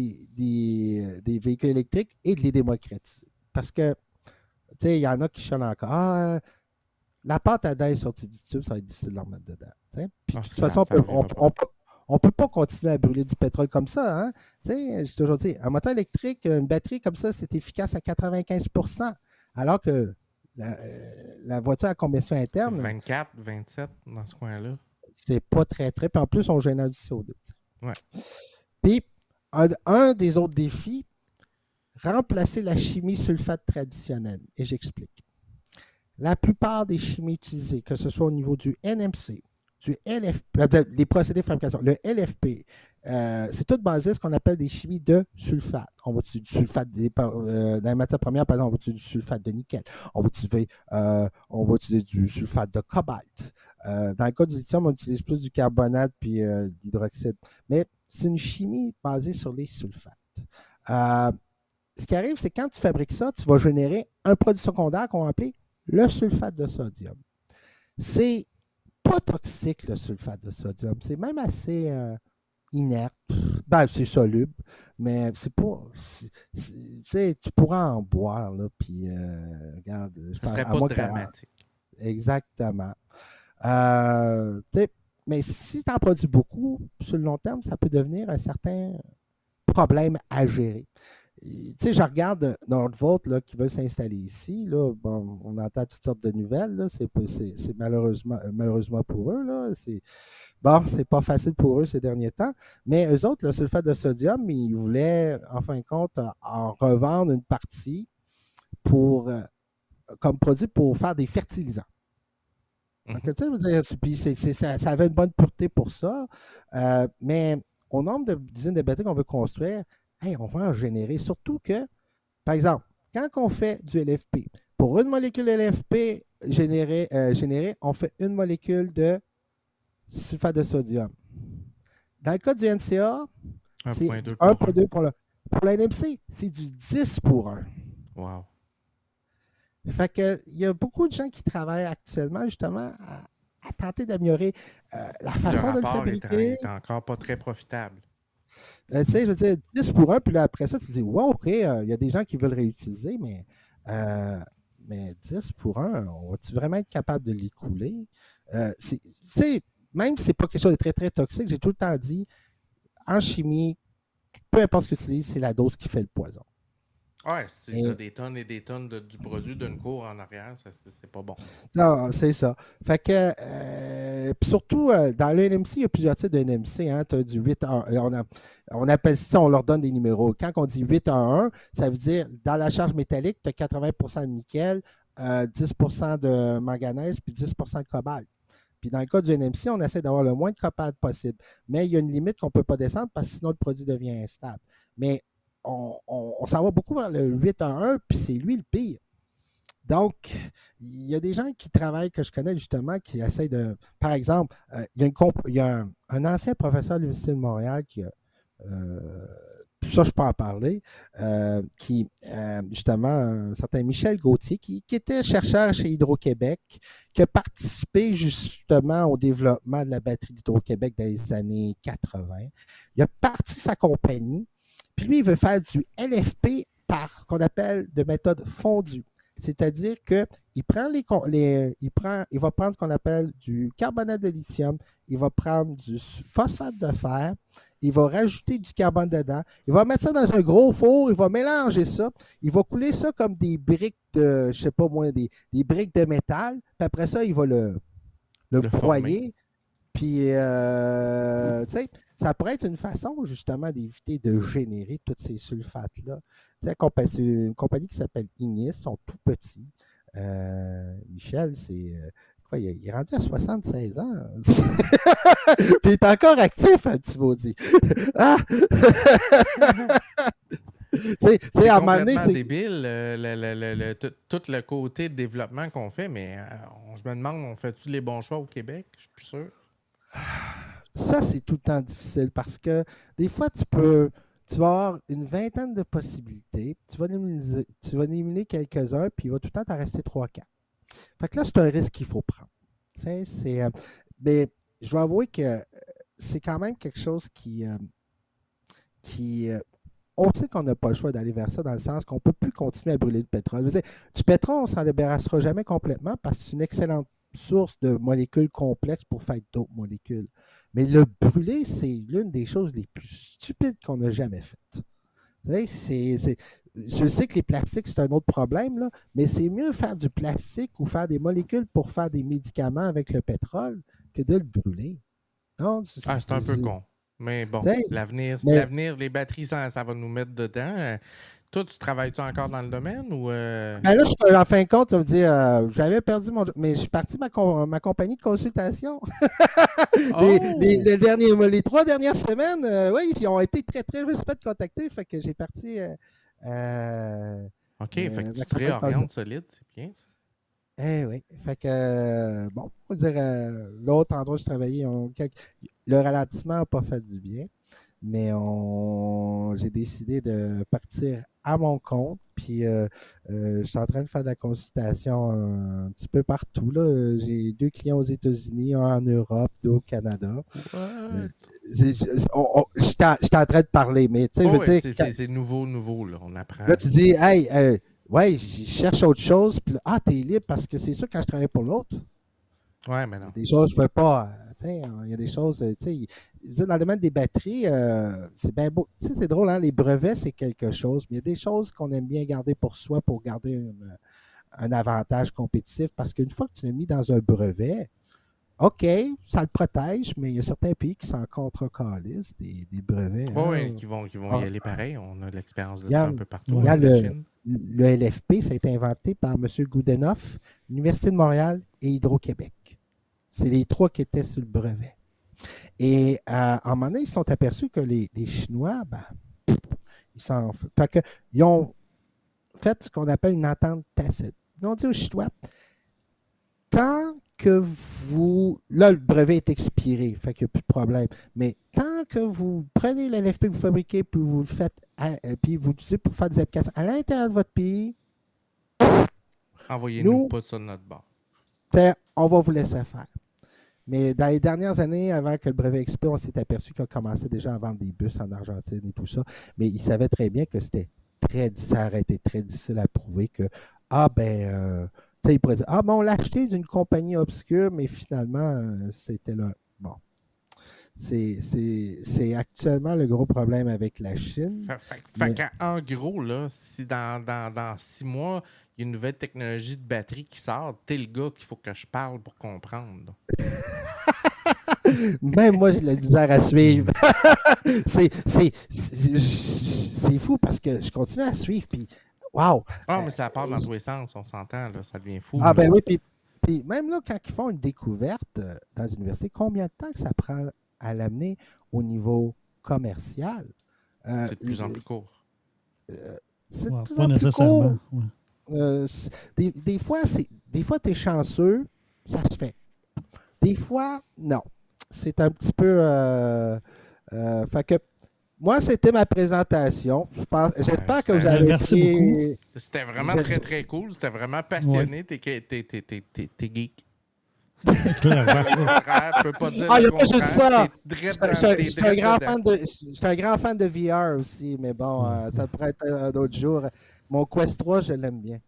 véhicules électriques et de les démocratiser. Parce que, tu sais, il y en a qui chialent encore. Ah, la pâte à dents est sortie du tube, ça va être difficile de la remettre dedans. Puis, de toute façon, on ne peut pas continuer à brûler du pétrole comme ça. Hein? Je toujours dit, un moteur électrique, une batterie comme ça, c'est efficace à 95 % alors que la voiture à combustion interne. C'est 24, 27 dans ce coin-là. C'est pas très. Puis en plus, on génère du CO2. Ouais. Puis, un des autres défis, remplacer la chimie sulfate traditionnelle. Et j'explique. La plupart des chimies utilisées, que ce soit au niveau du NMC, du LFP, les procédés de fabrication, le LFP, c'est tout basé sur ce qu'on appelle des chimies de sulfate. On va utiliser du sulfate dans les matières premières, par exemple, on va utiliser du sulfate de nickel. On va utiliser du sulfate de cobalt. Dans le cas du lithium, on utilise plus du carbonate puis d'hydroxyde. Mais c'est une chimie basée sur les sulfates. Ce qui arrive, c'est quand tu fabriques ça, tu vas générer un produit secondaire qu'on va appeler le sulfate de sodium. C'est pas toxique, le sulfate de sodium. C'est même assez inerte. Ben, c'est soluble, mais c'est pas. Tu pourras en boire, là, puis regarde. Ça serait pas dramatique. Exactement. Mais si tu en produis beaucoup, sur le long terme, ça peut devenir un certain problème à gérer. Tu sais, je regarde Nordvolt là, qui veut s'installer ici. Là, bon, on entend toutes sortes de nouvelles. Là, c'est malheureusement pour eux. Là, c'est pas facile pour eux ces derniers temps. Mais eux autres, le sulfate de sodium, ils voulaient, en fin de compte, en revendre une partie comme produit pour faire des fertilisants. Donc, tu sais, ça avait une bonne pureté pour ça. Mais au nombre d'usines de batteries qu'on veut construire, on va en générer. Surtout que, par exemple, quand on fait du LFP, pour une molécule LFP générée, on fait une molécule de sulfate de sodium. Dans le cas du NCA, c'est 1,2 pour le NMC, c'est du 10 pour 1. Wow. Fait que, il y a beaucoup de gens qui travaillent actuellement justement à tenter d'améliorer la Puis le façon de le rapport fabriquer. est encore pas très profitable. Tu sais, je veux dire, 10 pour un, puis là, après ça, tu dis, wow, OK, il y a des gens qui veulent réutiliser, euh, mais 10 pour un, on va-tu vraiment être capable de l'écouler? Tu sais, même si c'est pas quelque chose de très, très toxique, j'ai tout le temps dit, en chimie, peu importe ce que tu utilises, c'est la dose qui fait le poison. Ouais, si t'as Et des tonnes et des tonnes du produit d'une cour en arrière, c'est pas bon. non, c'est ça. Fait que, puis surtout, dans le NMC, il y a plusieurs types de NMC. Hein. Tu as du 8 en 1. On appelle ça, on leur donne des numéros. Quand on dit 8 en 1, ça veut dire dans la charge métallique, tu as 80% de nickel, 10% de manganèse, puis 10% de cobalt. Puis dans le cas du NMC, on essaie d'avoir le moins de cobalt possible. Mais il y a une limite qu'on ne peut pas descendre parce que sinon le produit devient instable. Mais on s'en va beaucoup vers le 8 en 1, puis c'est lui le pire. Donc, il y a des gens qui travaillent, que je connais justement, qui essayent de. Par exemple, il y a un ancien professeur de l'Université de Montréal qui a. Ça, je peux en parler, justement, un certain Michel Gauthier, qui était chercheur chez Hydro-Québec, qui a participé justement au développement de la batterie d'Hydro-Québec dans les années 80. Il a parti sa compagnie, puis lui, il veut faire du LFP par ce qu'on appelle de méthode fondue. C'est-à-dire qu'il prend il va prendre ce qu'on appelle du carbonate de lithium, il va prendre du phosphate de fer, il va rajouter du carbone dedans, il va mettre ça dans un gros four, il va mélanger ça, il va couler ça comme des briques de, je sais pas moi, des briques de métal, puis après ça, il va le Le former. broyer, puis, tu sais, ça pourrait être une façon justement d'éviter de générer tous ces sulfates-là. Tu sais, c'est une compagnie qui s'appelle Ignis, ils sont tout petits. Michel, c'est quoi, il est rendu à 76 ans. Puis il est encore actif, un petit maudit. Ah! C'est À un moment donné, complètement c'est. débile, tout le côté de développement qu'on fait, mais je me demande, on fait-tu les bons choix au Québec? Je suis plus sûr. Ça, c'est tout le temps difficile parce que des fois, tu vas avoir une vingtaine de possibilités, tu vas en éliminer quelques-uns, puis il va tout le temps t'en rester trois, quatre. Fait que là, c'est un risque qu'il faut prendre. Tu sais, mais je dois avouer que c'est quand même quelque chose qui on sait qu'on n'a pas le choix d'aller vers ça dans le sens qu'on ne peut plus continuer à brûler du pétrole. Je veux dire, du pétrole, on ne s'en débarrassera jamais complètement parce que c'est une excellente source de molécules complexes pour faire d'autres molécules. Mais le brûler, c'est l'une des choses les plus stupides qu'on a jamais faites. Je sais que les plastiques, c'est un autre problème, là, mais c'est mieux faire du plastique ou faire des molécules pour faire des médicaments avec le pétrole que de le brûler. Non, Ah, c'est un peu con. Mais bon, l'avenir, mais les batteries, ça va nous mettre dedans. Toi, tu travailles-tu encore dans le domaine ou ben là, en fin de compte, ça veut dire, j'avais perdu mon job, mais je suis parti de ma compagnie de consultation. Oh! Les 3 dernières semaines, oui, ils ont été très, très juste fait contacter. Fait que j'ai parti OK, fait que tu ma te compagnie de consultation. réorientes solide, c'est bien ça. Eh oui. Fait que, bon, on va dire, l'autre endroit où je travaillais, le ralentissement n'a pas fait du bien, mais j'ai décidé de partir à mon compte. Puis, je suis en train de faire de la consultation un petit peu partout, là. J'ai 2 clients aux États-Unis, un en Europe, 2 au Canada. What? J'étais en train de parler, mais tu sais, je Oh, veux ouais, dire, c'est nouveau, là. On apprend. là, tu dis, hey, ouais, je cherche autre chose. Puis là, ah, t'es libre parce que c'est sûr, quand je travaille pour l'autre, Ouais, mais il y a non. des choses que je ne peux pas. Tu sais, il y a des choses. Tu sais, dans le domaine des batteries, c'est bien beau. Tu sais, c'est drôle, hein, les brevets, c'est quelque chose, mais il y a des choses qu'on aime bien garder pour soi pour garder un avantage compétitif parce qu'une fois que tu l'as mis dans un brevet, OK, ça le protège, mais il y a certains pays qui s'en contre-calissent des brevets. Oh, ouais, Hein. qui vont y Ah, aller pareil. On a de l'expérience de ça un regarde, peu partout, Ouais. même regarde la Chine. le LFP, ça a été inventé par M. Goudenoff, l'Université de Montréal et Hydro-Québec. C'est les trois qui étaient sur le brevet. Et à un moment donné, ils se sont aperçus que les Chinois, ben, ils ont fait ce qu'on appelle une entente tacite. Ils ont dit aux Chinois, tant que vous. Là, le brevet est expiré, fait qu'il n'y a plus de problème. Mais tant que vous prenez le LFP que vous fabriquez, puis vous le faites, puis vous l'utilisez pour faire des applications à l'intérieur de votre pays, Envoyez-nous Nous, pas ça de notre bord. on va vous laisser faire. Mais dans les dernières années, avant que le brevet expire, on s'est aperçu qu'on commençait déjà à vendre des bus en Argentine et tout ça. Mais ils savaient très bien que ça aurait été très difficile à prouver que, ils pourraient dire, on l'a acheté d'une compagnie obscure, mais finalement, c'était là. Bon. C'est actuellement le gros problème avec la Chine. En gros, là, si dans 6 mois, il y a une nouvelle technologie de batterie qui sort, t'es le gars qu'il faut que je parle pour comprendre. Même moi, j'ai de la misère à suivre. c'est fou parce que je continue à suivre, puis wow! Ah, mais ça part dans tous les sens, on s'entend, là, ça devient fou. Ben oui, puis même là, quand ils font une découverte dans une université, combien de temps que ça prend à l'amener au niveau commercial? C'est de plus en plus court. C'est de plus pas en plus nécessairement. court. Des fois, tu es chanceux, ça se fait. Des fois, non. C'est un petit peu... fait que moi, c'était ma présentation. J'espère que vous avez merci beaucoup. C'était vraiment très, très cool. C'était vraiment passionné. T'es geek. Je peux pas dire il n'y a pas juste ça. Je suis un grand fan de VR aussi, mais bon, ça pourrait être un autre jour. Mon Quest 3, je l'aime bien.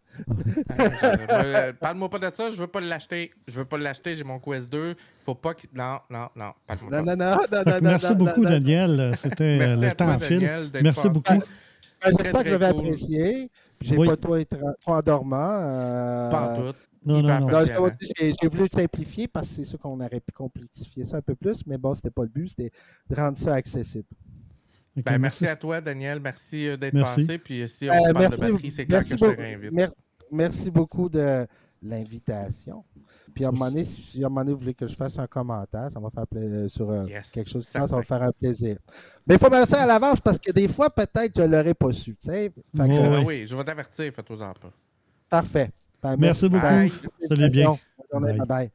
Parle-moi pas de ça, je veux pas l'acheter. J'ai mon Quest 2. Faut pas que. Non. Parle-moi pas. Non. Merci beaucoup, Daniel. C'était le temps file. Merci beaucoup. J'espère que vous avez apprécié. J'ai pas trop été trop endormant. Pas en tout. Non. J'ai voulu simplifier parce que c'est sûr qu'on aurait pu complexifier ça un peu plus, mais bon, c'était pas le but, c'était de rendre ça accessible. Okay, merci à toi, Daniel. Merci d'être passé. Puis si on se parle de batterie, c'est clair que je te réinvite. Merci beaucoup de l'invitation. Puis à un moment donné, si vous voulez que je fasse un commentaire, ça va faire plaisir sur quelque chose, ça va faire un plaisir. Mais il faut me dire à l'avance parce que des fois, peut-être, je ne l'aurais pas su. Oui, je vais t'avertir, fais-toi-en pas. Parfait. Merci beaucoup. Salut bien. Bye.